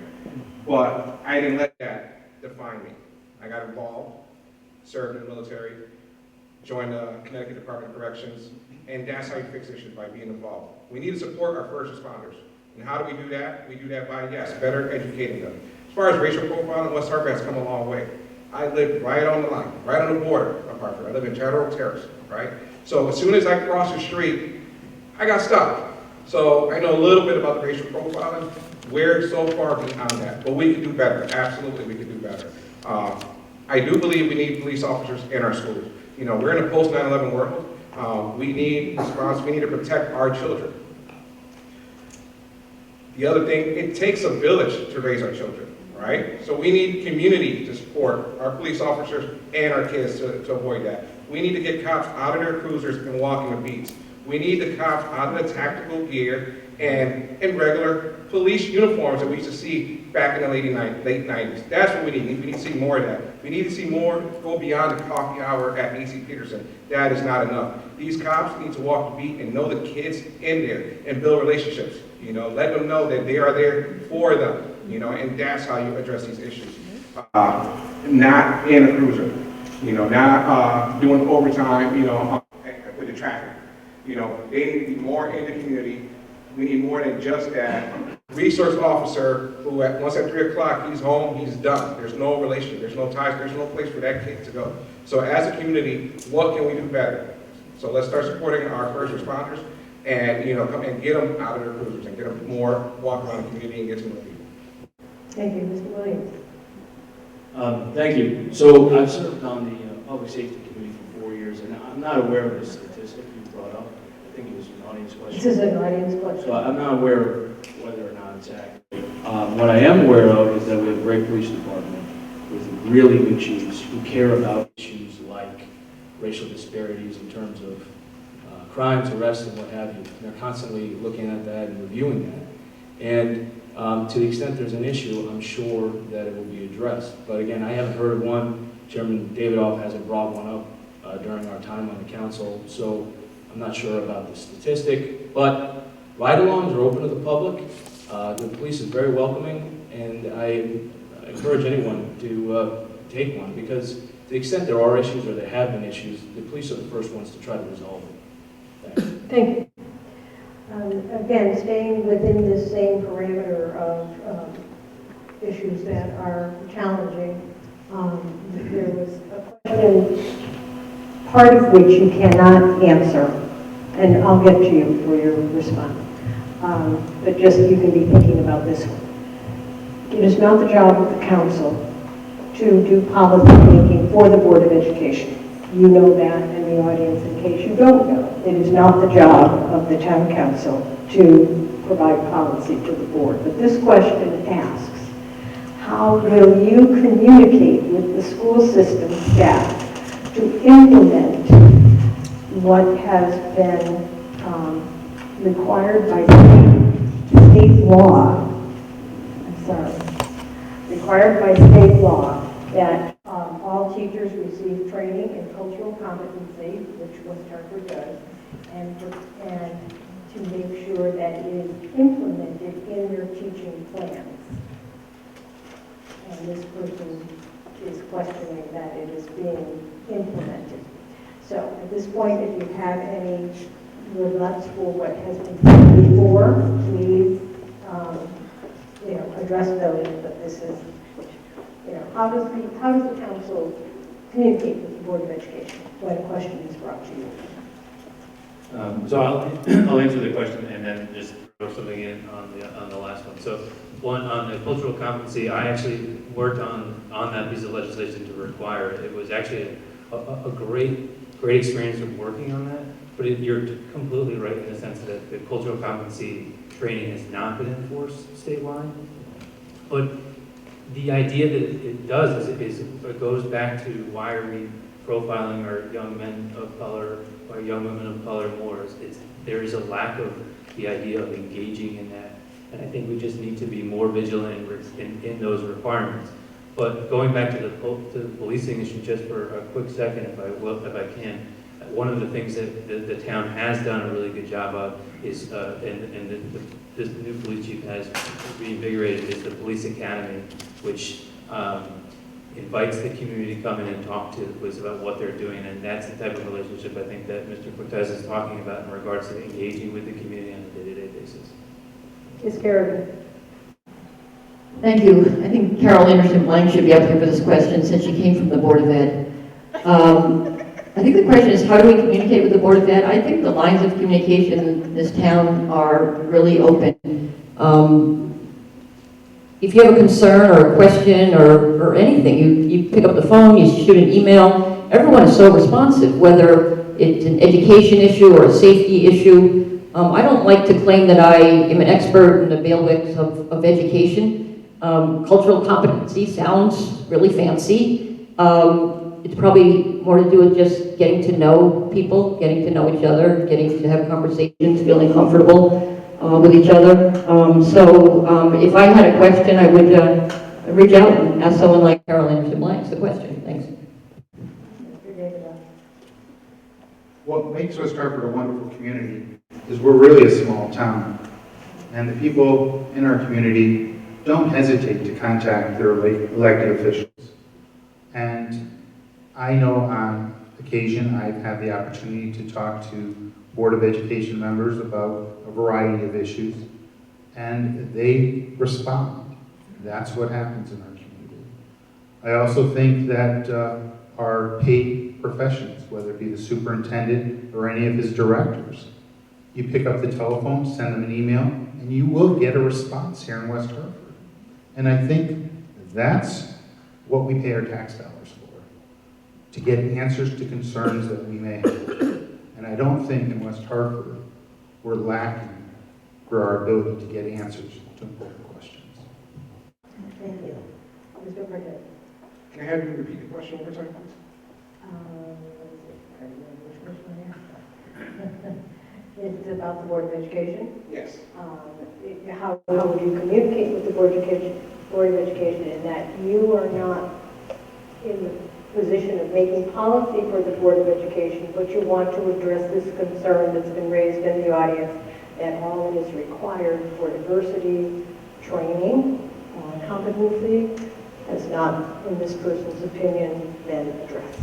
Speaker 2: But I didn't let that define me. I got involved, served in the military, joined the Connecticut Department of Corrections, and that's how you fix issues, by being involved. We need to support our first responders. And how do we do that? We do that by, yes, better educating them. As far as racial profiling, West Hartford has come a long way. I live right on the line, right on the border of Hartford. I live in Charter Oak Terrace, right? So as soon as I cross the street, I got stopped. So I know a little bit about the racial profiling. We're so far beyond that, but we can do better. Absolutely, we can do better. I do believe we need police officers in our schools. We're in a post 9/11 world. We need response. We need to protect our children. The other thing, it takes a village to raise our children, right? So we need community to support our police officers and our kids to avoid that. We need to get cops out of their cruisers and walking the beats. We need the cops out of the tactical gear and in regular police uniforms that we used to see back in the late 90s. That's what we need. We need to see more of that. We need to see more go beyond the coffee hour at A.C. Peterson. That is not enough. These cops need to walk the beat and know the kids in there and build relationships. Let them know that they are there for them, and that's how you address these issues. Not in a cruiser, not doing overtime, with the traffic. They need to be more in the community. We need more than just that resource officer who once at 3 o'clock, he's home, he's done. There's no relation, there's no ties, there's no place for that kid to go. So as a community, what can we do better? So let's start supporting our first responders and, come and get them out of their cruisers and get them more walk around the community and get to know people.
Speaker 1: Thank you, Mr. Williams.
Speaker 3: Thank you. So I've served on the Public Safety Committee for 4 years, and I'm not aware of this statistic you brought up. I think it was an audience question.
Speaker 1: This is an audience question.
Speaker 3: So I'm not aware of whether or not it's accurate. What I am aware of is that we have a great police department with really good chiefs who care about issues like racial disparities in terms of crimes, arrests, and what have you. And they're constantly looking at that and reviewing that. And to the extent there's an issue, I'm sure that it will be addressed. But again, I haven't heard of one. Chairman Davidoff hasn't brought one up during our time on the council, so I'm not sure about the statistic. But ride-alongs are open to the public. The police is very welcoming, and I encourage anyone to take one, because to the extent there are issues or there have been issues, the police are the first ones to try to resolve it. Thanks.
Speaker 1: Thank you. Again, staying within this same parameter of issues that are challenging, there was a question, part of which you cannot answer, and I'll get to you for your response. But just you can be thinking about this one. It is not the job of the council to do policy making for the Board of Education. You know that, and the audience, in case you don't know. It is not the job of the town council to provide policy to the board. But this question asks, how will you communicate with the school system staff to implement what has been required by state law, required by state law that all teachers receive training in cultural competency, which West Hartford does, and to make sure that it is implemented in their teaching plans. And this person is questioning that it is being implemented. So at this point, if you have any rebuts for what has been said before, please address those. But this is, how does the council communicate with the Board of Education when a question is brought to you?
Speaker 5: So I'll answer the question and then just throw something in on the last one. So one, on the cultural competency, I actually worked on that piece of legislation to require it. It was actually a great experience of working on that. But you're completely right in the sense that the cultural competency training has not been enforced statewide. But the idea that it does is it goes back to why are we profiling our young men of color or young women of color more. There is a lack of the idea of engaging in that. And I think we just need to be more vigilant in those requirements. But going back to the policing issue just for a quick second, if I can, one of the things that the town has done a really good job of is, this new police chief has reinvigorated, is the police academy, which invites the community to come in and talk to the police about what they're doing, and that's the type of relationship I think that Mr. Cortes is talking about in regards to engaging with the community on a day-to-day basis.
Speaker 1: Ms. Kerrigan.
Speaker 6: Thank you. I think Carole Anderson-Blank should be up here for this question since she came from the Board of Ed. I think the question is, how do we communicate with the Board of Ed? I think the lines of communication in this town are really open. If you have a concern or a question or anything, you pick up the phone, you shoot an email. Everyone is so responsive, whether it's an education issue or a safety issue. I don't like to claim that I am an expert in the bailiwicks of education. Cultural competency sounds really fancy. It's probably more to do with just getting to know people, getting to know each other, getting to have conversations, feeling comfortable. with each other. If I had a question, I would reach out and ask someone like Carole Anderson Blanks the question. Thanks.
Speaker 1: Mr. Davidoff.
Speaker 7: What makes West Hartford a wonderful community is we're really a small town. And the people in our community don't hesitate to contact their elected officials. And I know on occasion I've had the opportunity to talk to Board of Education members about a variety of issues, and they respond. That's what happens in our community. I also think that our paid professions, whether it be the superintendent or any of his directors, you pick up the telephone, send them an email, and you will get a response here in West Hartford. And I think that's what we pay our tax dollars for, to get answers to concerns that we may have. And I don't think in West Hartford we're lacking for our ability to get answers to important questions.
Speaker 1: Thank you. Mr. Cortes.
Speaker 2: Can I have you repeat the question one more time, please?
Speaker 1: It's about the Board of Education.
Speaker 2: Yes.
Speaker 1: How would you communicate with the Board of Education in that you are not in the position of making policy for the Board of Education, but you want to address this concern that's been raised in the audience, that all that is required for diversity training, competency, has not, in this person's opinion, been addressed?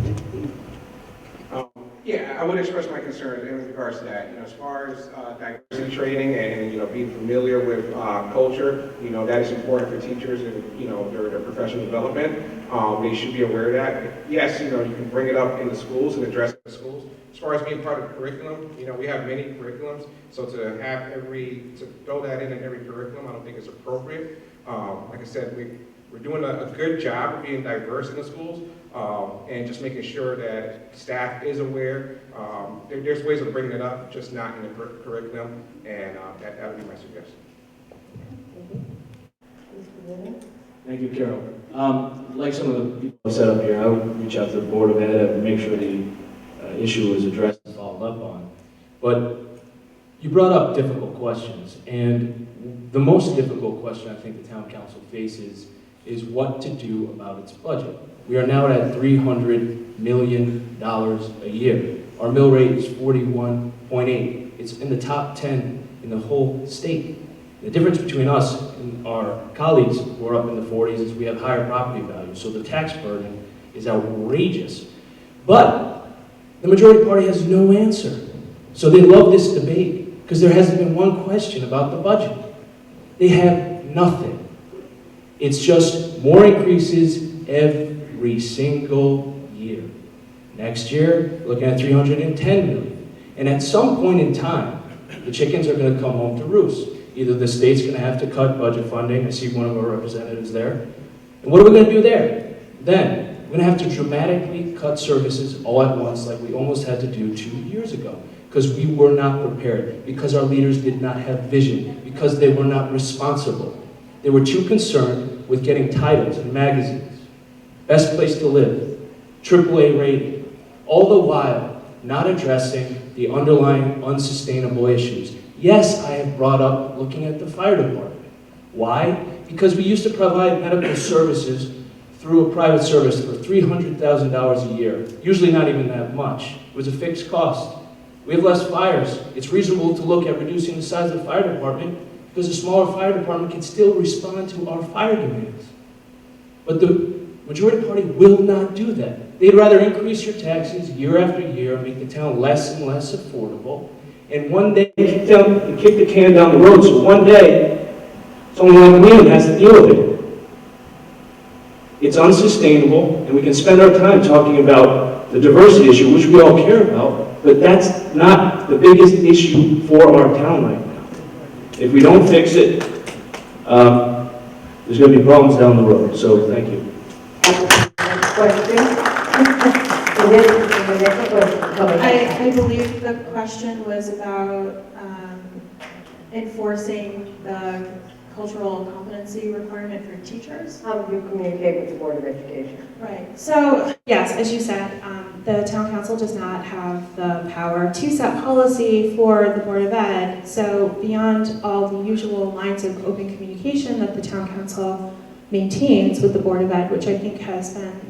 Speaker 2: Yeah, I would express my concern in regards to that. As far as diversity training and being familiar with culture, that is important for teachers and their professional development. They should be aware of that. Yes, you can bring it up in the schools and address it in the schools. As far as being part of the curriculum, we have many curriculums, so to throw that in every curriculum, I don't think is appropriate. Like I said, we're doing a good job of being diverse in the schools and just making sure that staff is aware. There's ways of bringing it up, just not in the curriculum, and that would be my suggestion.
Speaker 3: Thank you, Carole. Like some of the people have said up here, I would reach out to the Board of Ed and make sure the issue is addressed and followed up on. But you brought up difficult questions, and the most difficult question I think the town council faces is what to do about its budget. We are now at $300 million a year. Our mill rate is 41.8. It's in the top 10 in the whole state. The difference between us and our colleagues who are up in the 40s is we have higher property values, so the tax burden is outrageous. But the majority party has no answer. So they love this debate because there hasn't been one question about the budget. They have nothing. It's just more increases every single year. Next year, looking at $310 million. And at some point in time, the chickens are going to come home to roost. Either the state's going to have to cut budget funding. I see one of our representatives there. And what are we going to do there? Then, we're going to have to dramatically cut services all at once like we almost had to do 2 years ago. Because we were not prepared. Because our leaders did not have vision. Because they were not responsible. They were too concerned with getting titles in magazines, best place to live, AAA rating, all the while not addressing the underlying unsustainable issues. Yes, I have brought up looking at the fire department. Why? Because we used to provide medical services through a private service for $300,000 a year, usually not even that much. It was a fixed cost. We have less fires. It's reasonable to look at reducing the size of the fire department because a smaller fire department can still respond to our fire demands. But the majority party will not do that. They'd rather increase your taxes year after year, make the town less and less affordable, and one day kick the can down the road, so one day someone like me has to deal with it. It's unsustainable, and we can spend our time talking about the diversity issue, which we all care about, but that's not the biggest issue for our town right now. If we don't fix it, there's going to be problems down the road. So thank you.
Speaker 1: Next question.
Speaker 4: I believe the question was about enforcing the cultural competency requirement for teachers.
Speaker 1: How do you communicate with the Board of Education?
Speaker 4: Right. So, yes, as you said, the town council does not have the power to set policy for the Board of Ed. So, beyond all the usual lines of open communication that the town council maintains with the Board of Ed, which I think has been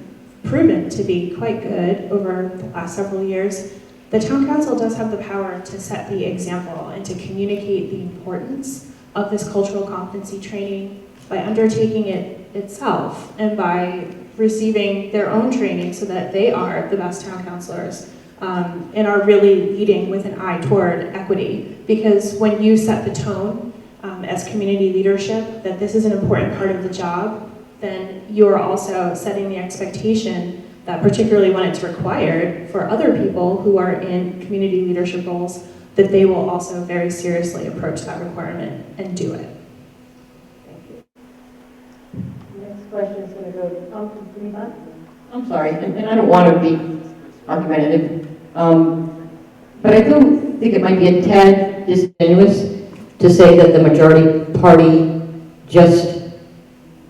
Speaker 4: proven to be quite good over the last several years, the town council does have the power to set the example and to communicate the importance of this cultural competency training by undertaking it itself and by receiving their own training so that they are the best town councilors and are really leading with an eye toward equity. Because when you set the tone as community leadership that this is an important part of the job, then you're also setting the expectation that, particularly when it's required for other people who are in community leadership roles, that they will also very seriously approach that requirement and do it.
Speaker 1: Thank you. Next question is going to go to Beth.
Speaker 6: I'm sorry, and I don't want to be argumentative, but I do think it might be a tad disingenuous to say that the majority party just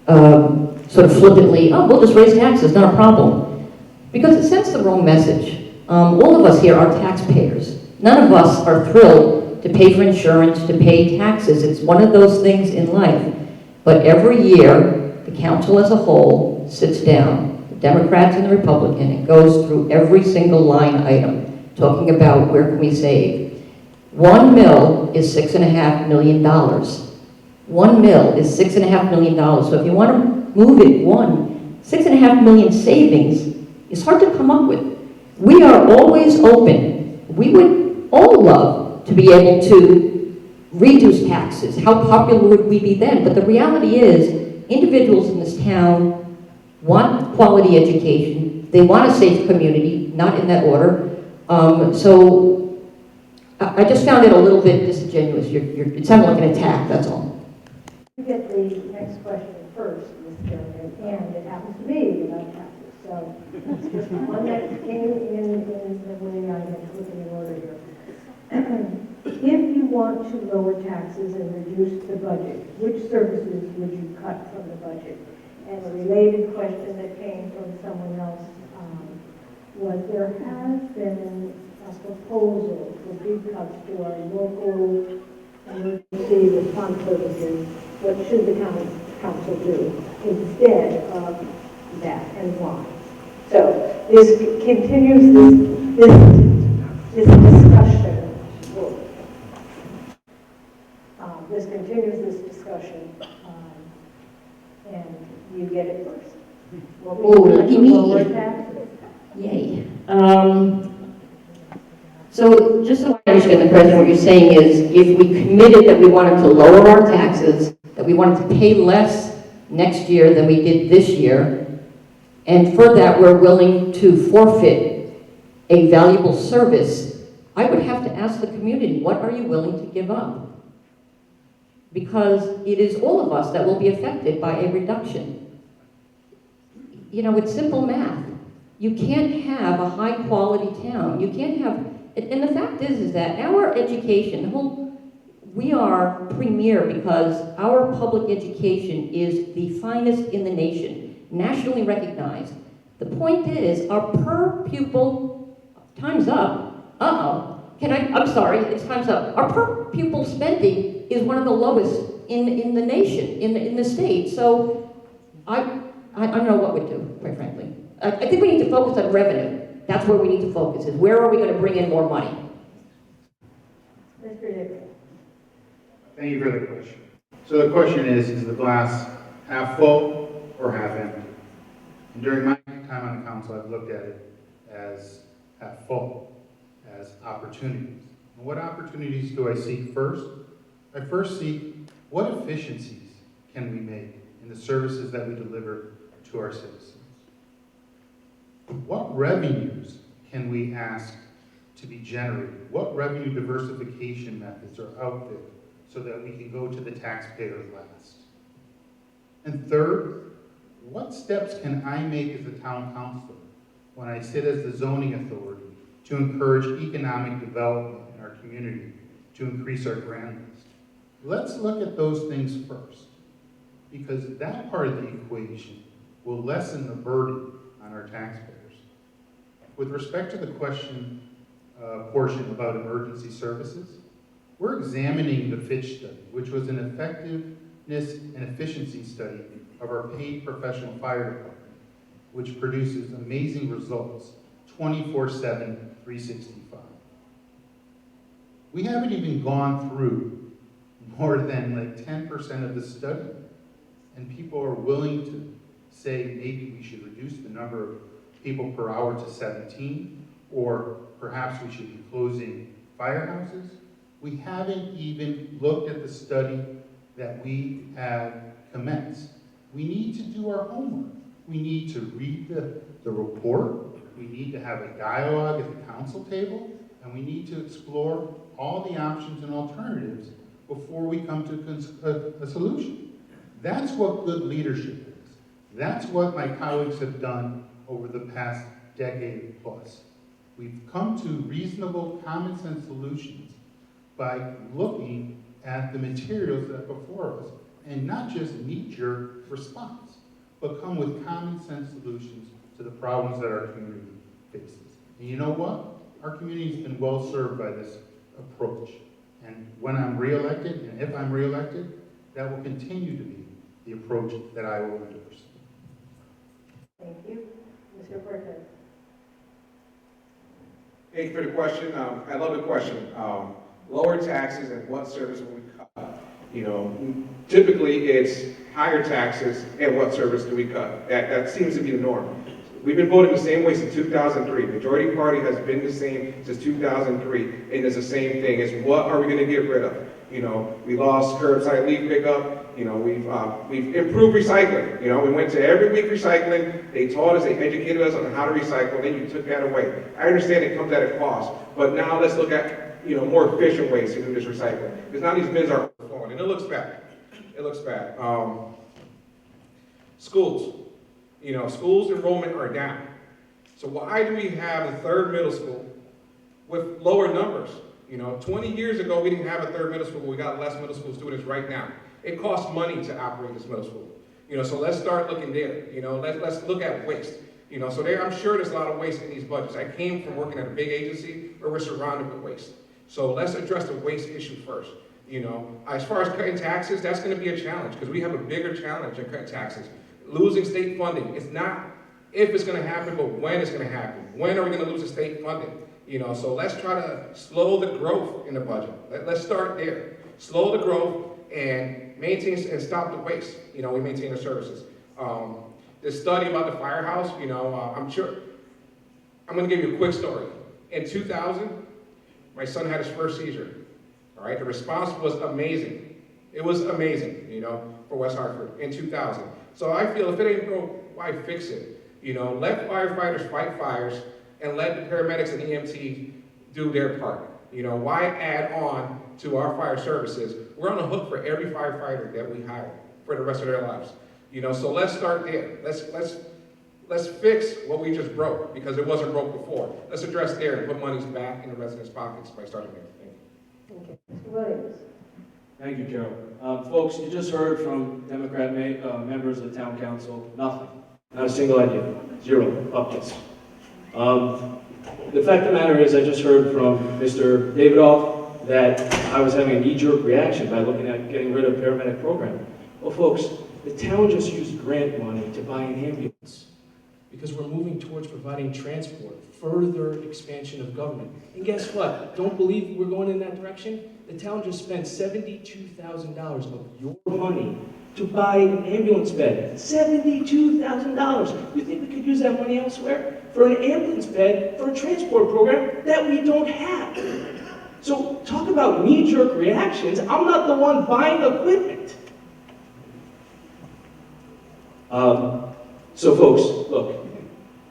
Speaker 6: sort of flippantly, oh, we'll just raise taxes, not a problem. Because it sends the wrong message. All of us here are taxpayers. None of us are thrilled to pay for insurance, to pay taxes. It's one of those things in life. But every year, the council as a whole sits down, the Democrats and the Republican, and goes through every single line item, talking about where can we save. 1 mil is $6.5 million. 1 mil is $6.5 million. So if you want to move it, 6.5 million savings is hard to come up with. We are always open. We would all love to be able to reduce taxes. How popular would we be then? But the reality is, individuals in this town want quality education. They want a safe community, not in that order. So I just found it a little bit disingenuous. It sounded like an attack, that's all.
Speaker 1: You get the next question first, Ms. Kerrigan, and it happens to be about taxes. So it's just one that came in the way I had to look in the order here. If you want to lower taxes and reduce the budget, which services would you cut from the budget? And a related question that came from someone else was there has been a proposal for big cuts to our local emergency response services. What should the council do instead of that, and why? So this continues this discussion. This continues this discussion, and you get it first.
Speaker 6: Oh, lucky me.
Speaker 1: Lower taxes.
Speaker 6: Yay. So just so I understand the President, what you're saying is if we committed that we wanted to lower our taxes, that we wanted to pay less next year than we did this year, and for that we're willing to forfeit a valuable service, I would have to ask the community, what are you willing to give up? Because it is all of us that will be affected by a reduction. You know, it's simple math. You can't have a high-quality town. You can't have, and the fact is that our education, we are premier because our public education is the finest in the nation, nationally recognized. The point is, our per pupil, time's up, I'm sorry, it's time's up. Our per pupil spending is one of the lowest in the nation, in the state. So I don't know what we'd do, quite frankly. I think we need to focus on revenue. That's where we need to focus, is where are we going to bring in more money?
Speaker 1: Mr. Dixon.
Speaker 7: Thank you for the question. So the question is the glass half full or half empty? And during my time on the council, I've looked at it as half full, as opportunities. And what opportunities do I seek first? I first seek what efficiencies can we make in the services that we deliver to our citizens? What revenues can we ask to be generated? What revenue diversification methods are out there so that we can go to the taxpayer last? And third, what steps can I make as a town councilor when I sit as the zoning authority to encourage economic development in our community, to increase our grand list? Let's look at those things first, because that part of the equation will lessen the burden on our taxpayers. With respect to the question portion about emergency services, we're examining the Fitch study, which was an effectiveness and efficiency study of our paid professional fire department, which produces amazing results 24/7, 365. We haven't even gone through more than like 10% of the study, and people are willing to say maybe we should reduce the number of people per hour to 17, or perhaps we should be closing firehouses. We haven't even looked at the study that we have commenced. We need to do our homework. We need to read the report. We need to have a dialogue at the council table, and we need to explore all the options and alternatives before we come to a solution. That's what good leadership is. That's what my colleagues have done over the past decade plus. We've come to reasonable, common sense solutions by looking at the materials that are before us and not just knee-jerk response, but come with common sense solutions to the problems that our community faces. And you know what? Our community has been well served by this approach. And when I'm reelected, and if I'm reelected, that will continue to be the approach that I will endorse.
Speaker 1: Thank you. Mr. Cortes.
Speaker 2: Thank you for the question. I love the question. Lower taxes and what service will we cut? You know, typically it's higher taxes and what service do we cut? That seems to be the norm. We've been voting the same way since 2003. Majority Party has been the same since 2003, and it's the same thing. It's what are we going to get rid of? You know, we lost curbside leaf pickup. You know, we've improved recycling. You know, we went to every week recycling. They taught us, they educated us on how to recycle, then you took that away. I understand it comes at a cost, but now let's look at, you know, more efficient ways to do this recycling. Because now these bins are overflowing, and it looks bad. It looks bad. Schools. You know, schools enrollment are down. So why do we have a third middle school with lower numbers? You know, 20 years ago, we didn't have a third middle school, but we got less middle school students right now. It costs money to operate this middle school. You know, so let's start looking there. You know, let's look at waste. You know, so I'm sure there's a lot of waste in these budgets. I came from working at a big agency where we're surrounded with waste. So let's address the waste issue first. You know, as far as cutting taxes, that's going to be a challenge because we have a bigger challenge in cutting taxes. Losing state funding. It's not if it's going to happen, but when it's going to happen. When are we going to lose the state funding? You know, so let's try to slow the growth in the budget. Let's start there. Slow the growth and maintain and stop the waste. You know, we maintain the services. The study about the firehouse, you know, I'm going to give you a quick story. In 2000, my son had his first seizure. All right, the response was amazing. It was amazing, you know, for West Hartford in 2000. So I feel if it ain't broke, why fix it? You know, let firefighters fight fires and let the paramedics and EMT do their part. You know, why add on to our fire services? We're on the hook for every firefighter that we hire for the rest of their lives. You know, so let's start there. Let's fix what we just broke because it wasn't broke before. Let's address there and put monies back in the residents' pockets by starting there. Thank you.
Speaker 1: Okay. Mr. Williams.
Speaker 3: Thank you, Carole. Folks, you just heard from Democrat members of the town council, nothing. Not a single idea. Zero updates. The fact of the matter is I just heard from Mr. Davidoff that I was having a knee-jerk reaction by looking at getting rid of paramedic program. Well, folks, the town just used grant money to buy an ambulance because we're moving towards providing transport, further expansion of government. And guess what? Don't believe we're going in that direction? The town just spent $72,000 of your money to buy an ambulance bed. $72,000. You think we could use that money elsewhere? For an ambulance bed, for a transport program that we don't have. So talk about knee-jerk reactions. I'm not the one buying equipment. So folks, look,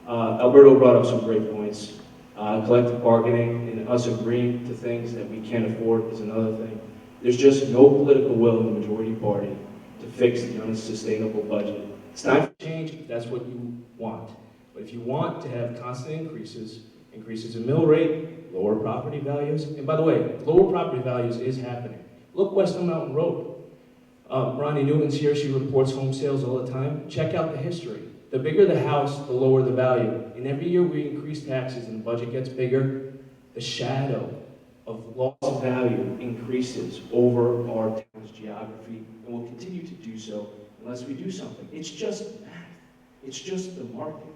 Speaker 3: Alberto brought up some great points. Collective bargaining and us agreeing to things that we can't afford is another thing. There's just no political will in the majority party to fix the unsustainable budget. It's time for change if that's what you want. But if you want to have constant increases in mill rate, lower property values, and by the way, lower property values is happening. Look Western Mountain Road. Ronnie Newman's here, she reports home sales all the time. Check out the history. The bigger the house, the lower the value. And every year we increase taxes and the budget gets bigger, the shadow of loss of value increases over our town's geography and will continue to do so unless we do something. It's just math. It's just the market.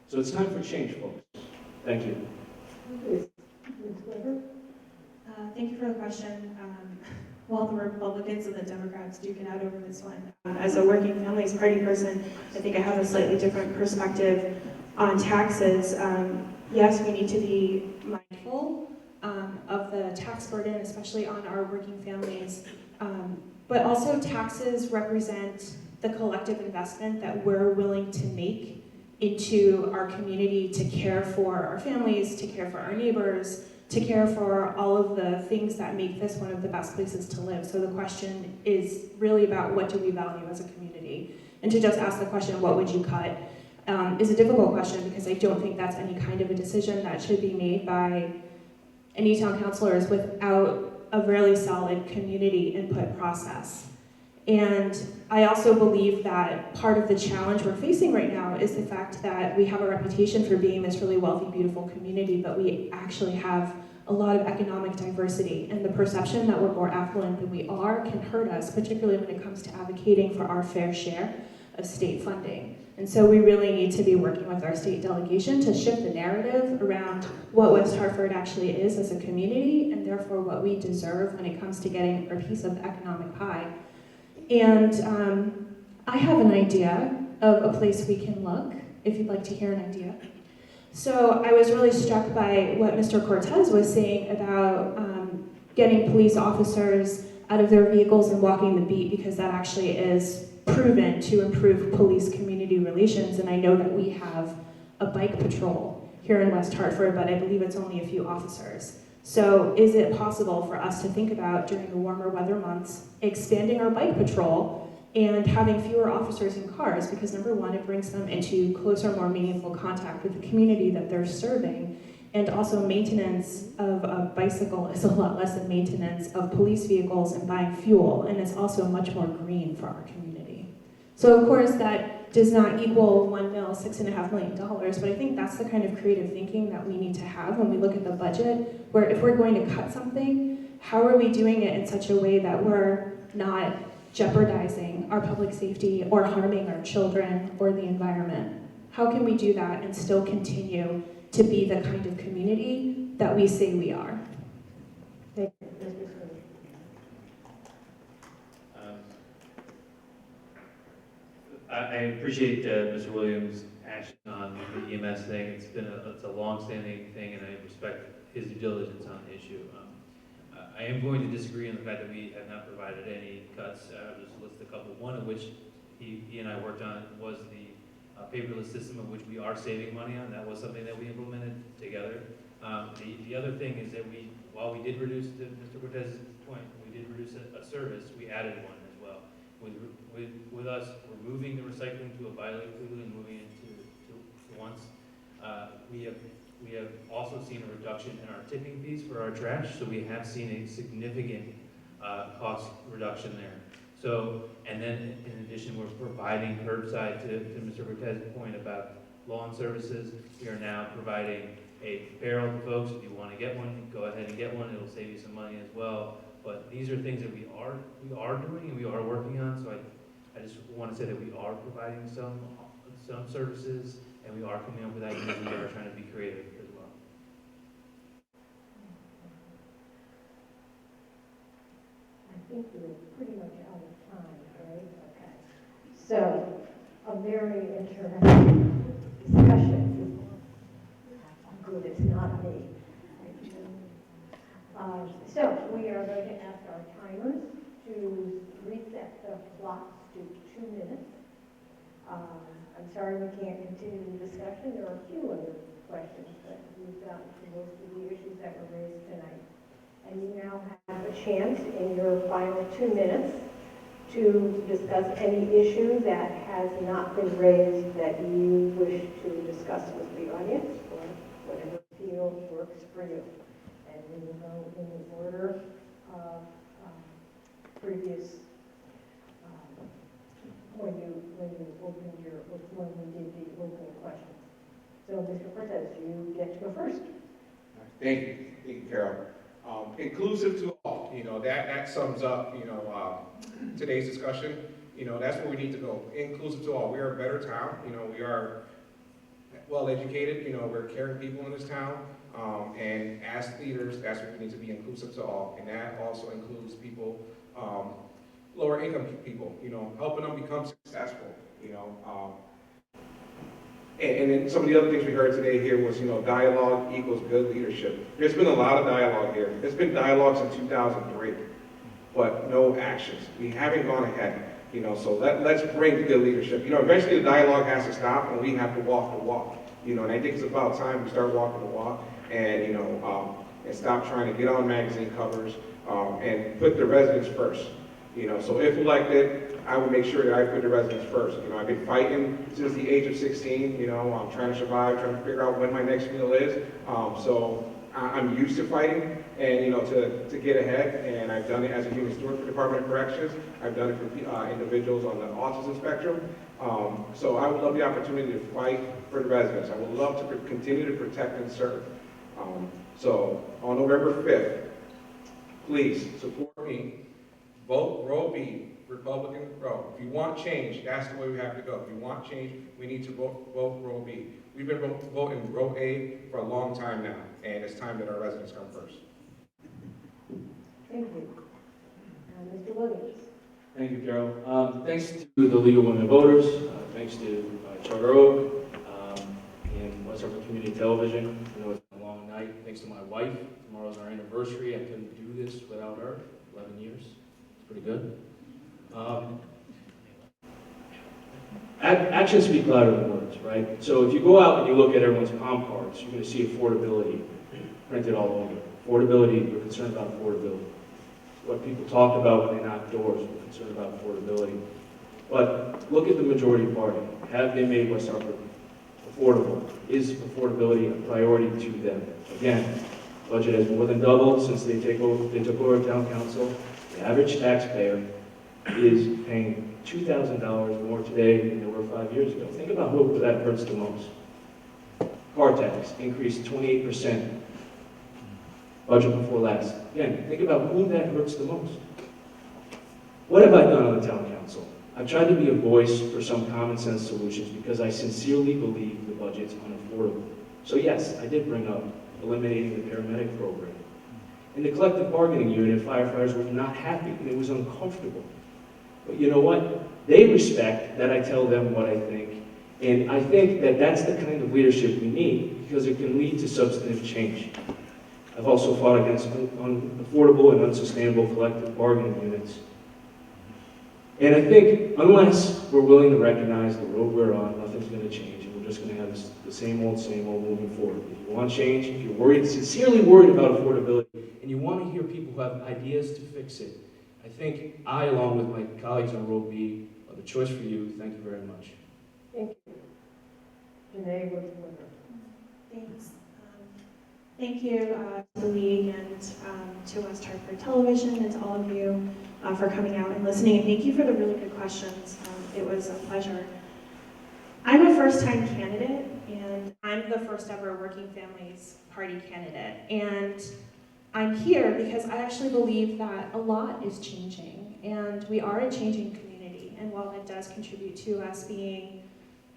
Speaker 3: So it's time for change, folks. Thank you.
Speaker 1: Ms. Weber?
Speaker 4: Thank you for the question. While the Republicans and the Democrats duke it out over this one, as a working families party person, I think I have a slightly different perspective on taxes. Yes, we need to be mindful of the tax burden, especially on our working families. But also taxes represent the collective investment that we're willing to make into our community to care for our families, to care for our neighbors, to care for all of the things that make this one of the best places to live. So the question is really about what do we value as a community? And to just ask the question, what would you cut, is a difficult question because I don't think that's any kind of a decision that should be made by any town councilors without a really solid community input process. And I also believe that part of the challenge we're facing right now is the fact that we have a reputation for being this really wealthy, beautiful community, but we actually have a lot of economic diversity. And the perception that we're more affluent than we are can hurt us, particularly when it comes to advocating for our fair share of state funding. And so we really need to be working with our state delegation to shift the narrative around what West Hartford actually is as a community, and therefore what we deserve when it comes to getting our piece of the economic pie. And I have an idea of a place we can look, if you'd like to hear an idea. So I was really struck by what Mr. Cortes was saying about getting police officers out of their vehicles and walking the beat, because that actually is proven to improve police-community relations. And I know that we have a bike patrol here in West Hartford, but I believe it's only a few officers. So is it possible for us to think about, during the warmer weather months, expanding our bike patrol and having fewer officers in cars? Because number one, it brings them into closer, more meaningful contact with the community that they're serving. And also maintenance of a bicycle is a lot less than maintenance of police vehicles and buying fuel. And it's also much more green for our community. So of course that does not equal $6.5 million, but I think that's the kind of creative thinking that we need to have when we look at the budget, where if we're going to cut something, how are we doing it in such a way that we're not jeopardizing our public safety or harming our children or the environment? How can we do that and still continue to be the kind of community that we say we are?
Speaker 1: Thank you. Mr. Sweeney.
Speaker 5: I appreciate Mr. Williams' action on the EMS thing. It's a long-standing thing, and I respect his due diligence on the issue. I am going to disagree on the fact that we have not provided any cuts. I'll just list a couple. One of which he and I worked on was the paperless system, of which we are saving money on. That was something that we implemented together. The other thing is that while we did reduce, to Mr. Cortez's point, we did reduce a service, we added one as well. With us removing the recycling to a biweekly and moving it to once, we have also seen a reduction in our tipping fees for our trash, so we have seen a significant cost reduction there. So, and then in addition, we're providing curbside, to Mr. Cortez's point about lawn services. We are now providing a barrel to folks. If you want to get one, go ahead and get one. It'll save you some money as well. But these are things that we are doing and we are working on. So I just want to say that we are providing some services, and we are coming up with ideas, and we are trying to be creative as well.
Speaker 1: I think we're pretty much out of time, right? Okay. So, a very interesting discussion. Good, it's not me. So, we are going to ask our timers to reset the clocks to 2 minutes. I'm sorry we can't continue the discussion. There are a few other questions, but we've gotten to most of the issues that were raised tonight. And you now have a chance in your final 2 minutes to discuss any issue that has not been raised that you wish to discuss with the audience, or whatever field works for you. And we will go in the order of previous, when you opened when we did the opening questions. So, Mr. Cortes, you get to go first.
Speaker 2: Thank you, Carol. Inclusive to all, that sums up, today's discussion. That's where we need to go. Inclusive to all. We are a better town. We are well educated. We're caring people in this town. And as leaders, that's what we need to be, inclusive to all. And that also includes people, lower income people, helping them become successful, And then some of the other things we heard today here was, dialogue equals good leadership. There's been a lot of dialogue here. There's been dialogue since 2003, but no actions. We haven't gone ahead, so let's bring good leadership. Eventually the dialogue has to stop and we have to walk the walk, and I think it's about time we start walking the walk and, and stop trying to get on magazine covers, and put the residents first. So if elected, I would make sure that I put the residents first. I've been fighting since the age of 16. I'm trying to survive, trying to figure out when my next meal is. So I'm used to fighting and, to get ahead. And I've done it as a human steward for the Department of Corrections. I've done it for individuals on the autism spectrum. So I would love the opportunity to fight for the residents. I would love to continue to protect and serve. So on November 5th, please support me. Vote row B, Republican row. If you want change, that's the way we have to go. If you want change, we need to vote row B. We've been voting row A for a long time now, and it's time that our residents come first.
Speaker 1: Thank you. Mr. Williams.
Speaker 3: Thank you, Carol. Thanks to the League of Women Voters, thanks to Charter Oak, and West Hartford Community Television. I know it's been a long night. Thanks to my wife. Tomorrow's our anniversary. I couldn't do this without her. 11 years. It's pretty good. Actions speak louder than words, right? So if you go out and you look at everyone's palm cards, you're going to see affordability printed all over. Affordability, we're concerned about affordability. What people talk about when they knock doors, we're concerned about affordability. But look at the majority party. Have they made West Hartford affordable? Is affordability a priority to them? Again, budget has more than doubled since they took over town council. The average taxpayer is paying $2,000 more today than they were 5 years ago. Think about who that hurts the most. Car tax increased 28%. Budget before last. Again, think about who that hurts the most. What have I done on the town council? I've tried to be a voice for some common sense solutions because I sincerely believe the budget's unaffordable. So yes, I did bring up eliminating the paramedic program. In the collective bargaining unit, firefighters were not happy and it was uncomfortable. But you know what? They respect that I tell them what I think. And I think that that's the kind of leadership we need because it can lead to substantive change. I've also fought against unaffordable and unsustainable collective bargaining units. And I think unless we're willing to recognize the road we're on, nothing's going to change. And we're just going to have the same old moving forward. If you want change, if you're worried, sincerely worried about affordability, and you want to hear people who have ideas to fix it, I think I, along with my colleagues on Road B, are the choice for you. Thank you very much.
Speaker 1: Thank you. Janee, what's the winner?
Speaker 4: Thanks. Thank you to the League and to West Hartford Television and to all of you for coming out and listening. And thank you for the really good questions. It was a pleasure. I'm a first-time candidate, and I'm the first ever Working Families Party candidate. And I'm here because I actually believe that a lot is changing, and we are a changing community. And while it does contribute to us being,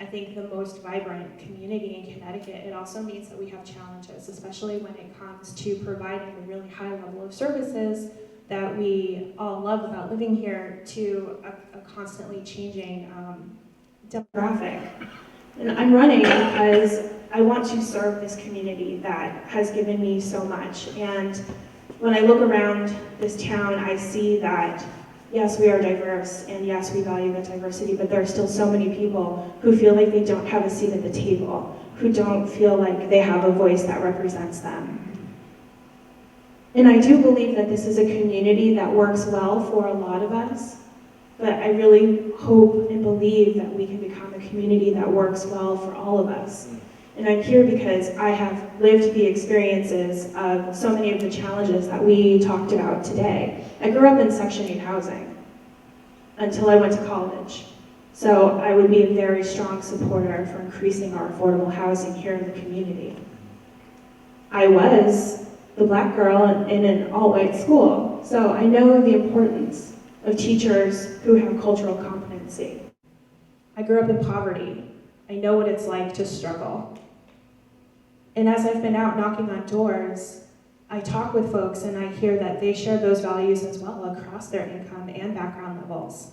Speaker 4: I think, the most vibrant community in Connecticut, it also means that we have challenges, especially when it comes to providing the really high level of services that we all love about living here to a constantly changing demographic. And I'm running because I want to serve this community that has given me so much. And when I look around this town, I see that yes, we are diverse, and yes, we value the diversity, but there are still so many people who feel like they don't have a seat at the table, who don't feel like they have a voice that represents them. And I do believe that this is a community that works well for a lot of us, but I really hope and believe that we can become a community that works well for all of us. And I'm here because I have lived the experiences of so many of the challenges that we talked about today. I grew up in Section 8 housing until I went to college. So I would be a very strong supporter for increasing our affordable housing here in the community. I was the black girl in an all-white school, so I know the importance of teachers who have cultural competency. I grew up in poverty. I know what it's like to struggle. And as I've been out knocking on doors, I talk with folks and I hear that they share those values as well across their income and background levels.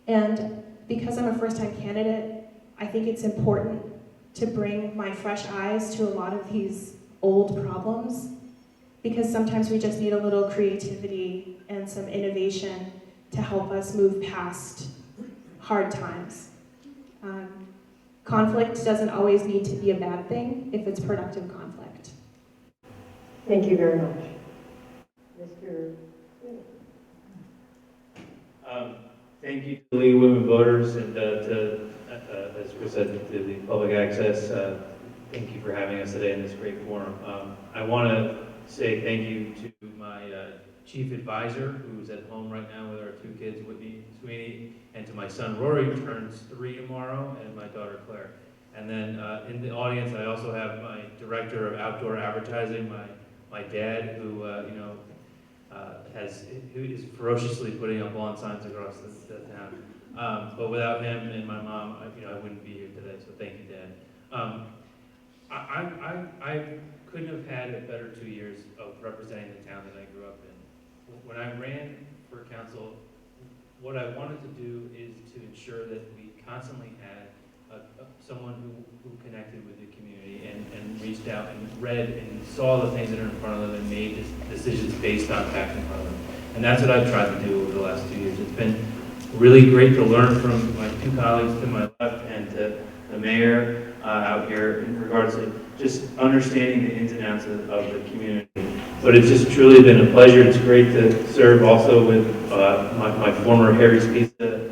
Speaker 4: And because I'm a first-time candidate, I think it's important to bring my fresh eyes to a lot of these old problems, because sometimes we just need a little creativity and some innovation to help us move past hard times. Conflict doesn't always need to be a bad thing if it's productive conflict.
Speaker 1: Thank you very much. Mr.
Speaker 5: Thank you to the League of Women Voters and as Chris said, to the public access. Thank you for having us today in this great forum. I want to say thank you to my chief advisor, who's at home right now with our 2 kids, Whitney and Sweeney, and to my son Rory, who turns 3 tomorrow, and my daughter Claire. And then in the audience, I also have my director of outdoor advertising, my dad, who who is ferociously putting up lawn signs across the town. But without him and my mom, I wouldn't be here today. So thank you, Dad. I couldn't have had a better 2 years of representing the town that I grew up in. When I ran for council, what I wanted to do is to ensure that we constantly had someone who connected with the community and reached out and read and saw the things that are in front of them and made decisions based on facts in front of them. And that's what I've tried to do over the last 2 years. It's been really great to learn from my 2 colleagues to my left and to the mayor out here in regards to just understanding the ins and outs of the community. But it's just truly been a pleasure. It's great to serve also with my former Harry's Pizza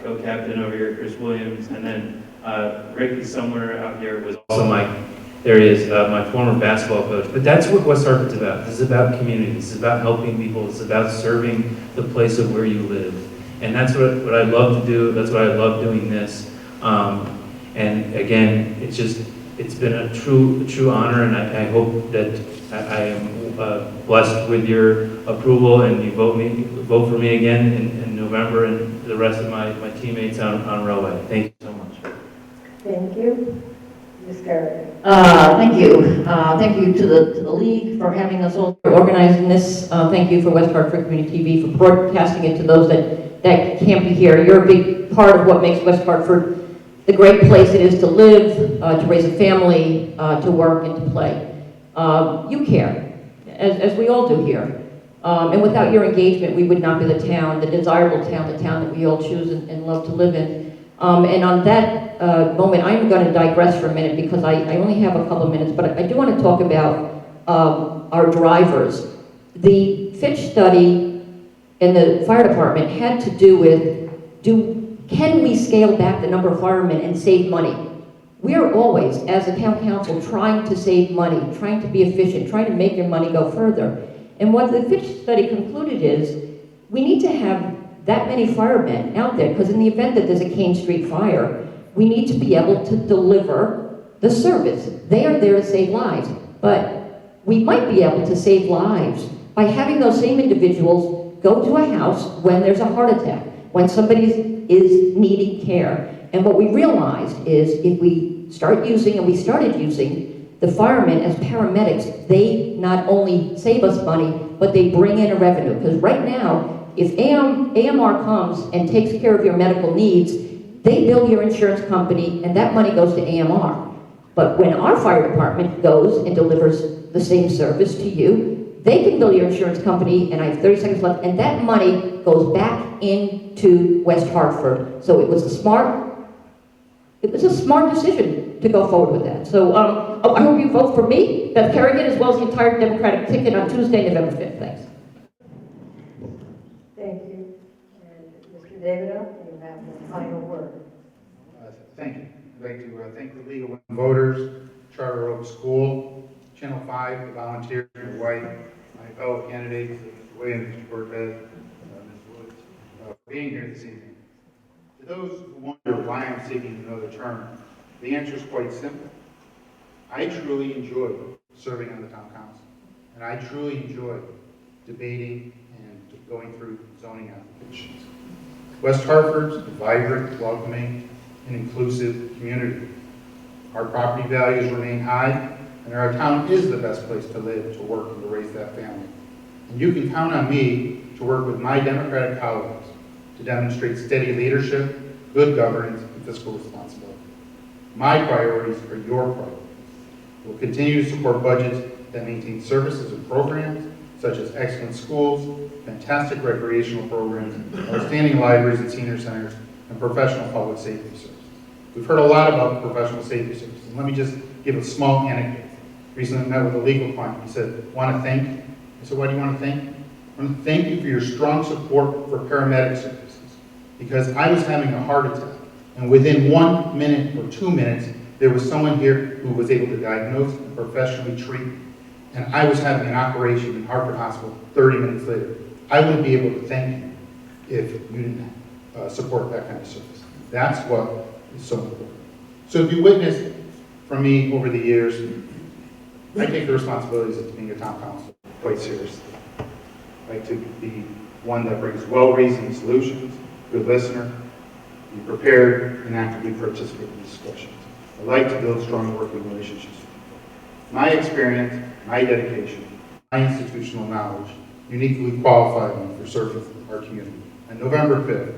Speaker 5: co-captain over here, Chris Williams, and then Rick is somewhere out here was also my former basketball coach. But that's what West Hartford's about. This is about community. This is about helping people. It's about serving the place of where you live. And that's what I love to do. That's why I love doing this. And again, it's been a true honor, and I hope that I am blessed with your approval and you vote for me again in November, and the rest of my teammates on Railway. Thank you so much.
Speaker 1: Thank you. Ms. Kerrigan.
Speaker 6: Thank you. Thank you to the League for having us all organizing this. Thank you for West Hartford Community TV for broadcasting it to those that can't be here. You're a big part of what makes West Hartford the great place it is to live, to raise a family, to work, and to play. You care, as we all do here. And without your engagement, we would not be the town, the desirable town, the town that we all choose and love to live in. And on that moment, I'm going to digress for a minute because I only have a couple of minutes, but I do want to talk about our drivers. The Fitch study in the fire department had to do with, can we scale back the number of firemen and save money? We are always, as a town council, trying to save money, trying to be efficient, trying to make your money go further. And what the Fitch study concluded is, we need to have that many firemen out there, because in the event that there's a Kane Street fire, we need to be able to deliver the service. They are there to save lives, but we might be able to save lives by having those same individuals go to a house when there's a heart attack, when somebody is needing care. And what we realized is if we start using, and we started using, the firemen as paramedics, they not only save us money, but they bring in a revenue. Because right now, if AMR comes and takes care of your medical needs, they bill your insurance company, and that money goes to AMR. But when our fire department goes and delivers the same service to you, they can bill your insurance company, and I have 30 seconds left, and that money goes back into West Hartford. So it was a smart decision to go forward with that. So I hope you vote for me, Beth Kerrigan, as well as the entire Democratic ticket on Tuesday, November 5th. Thanks.
Speaker 1: Thank you. And Mr. Davidoff, you have the final word.
Speaker 7: Thank you. I'd like to thank the League of Women Voters Charter Oak School, Channel 5, the volunteers, my wife, my fellow candidates, Mr. Williams, Mr. Cortes, Ms. Woods, for being here this evening. To those who wonder why I'm seeking another term, the answer is quite simple. I truly enjoy serving on the town council, and I truly enjoy debating and going through zoning applications. West Hartford's a vibrant, welcoming, and inclusive community. Our property values remain high, and our town is the best place to live, to work, and to raise that family. And you can count on me to work with my Democratic colleagues to demonstrate steady leadership, good governance, and fiscal responsibility. My priorities are your priorities. We'll continue to support budgets that maintain services and programs such as excellent schools, fantastic recreational programs, outstanding libraries and senior centers, and professional public safety services. We've heard a lot about professional safety services, and let me just give a small anecdote. Recently I met with a legal client. He said, "Want to thank you?" I said, "Why do you want to thank me?" "I want to thank you for your strong support for paramedic services, because I was having a heart attack, and within 1 minute or 2 minutes, there was someone here who was able to diagnose and professionally treat, and I was having an operation in Hartford Hospital 30 minutes later. I wouldn't be able to thank you if you didn't support that kind of service." That's what is so important. So if you witnessed from me over the years, I take the responsibilities of being a town council quite seriously. I like to be one that brings well-reasoned solutions, good listener, be prepared, and actively participate in discussions. I like to build strong working relationships with people. My experience, my dedication, my institutional knowledge uniquely qualify me for serving our community. On November 5th,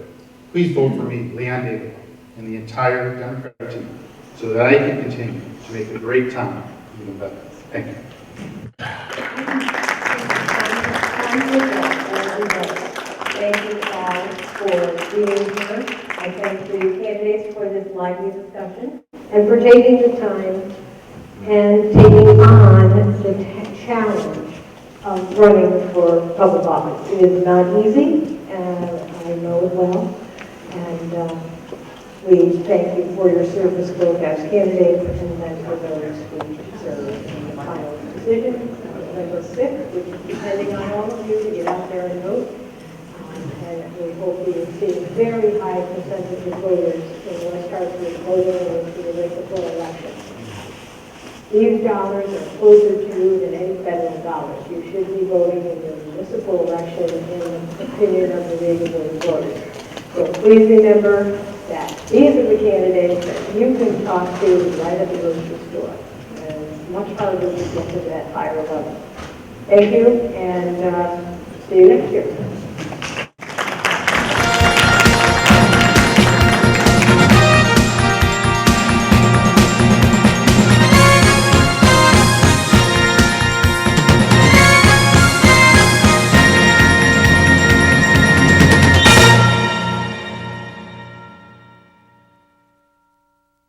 Speaker 7: please vote for me, Leon Davidoff, and the entire Democratic team so that I can continue to make a great town even better. Thank you.
Speaker 1: Thank you all for being here. I thank the candidates for this lively discussion and for taking the time and taking on the challenge of running for public office. It is not easy, and I know it well. And we thank you for your service both as candidates and then for those who serve in the final decision, November 5th, which is depending on all of you to get out there and vote. And we hope we see a very high percentage of voters in West Hartford voting in the municipal election. These dollars are closer to you than any federal dollars. You should be voting in the municipal election in the opinion of the neighborhood voters. So please remember that these are the candidates that you can talk to right at the grocery store. And it's much harder to get to that higher level. Thank you, and see you next year.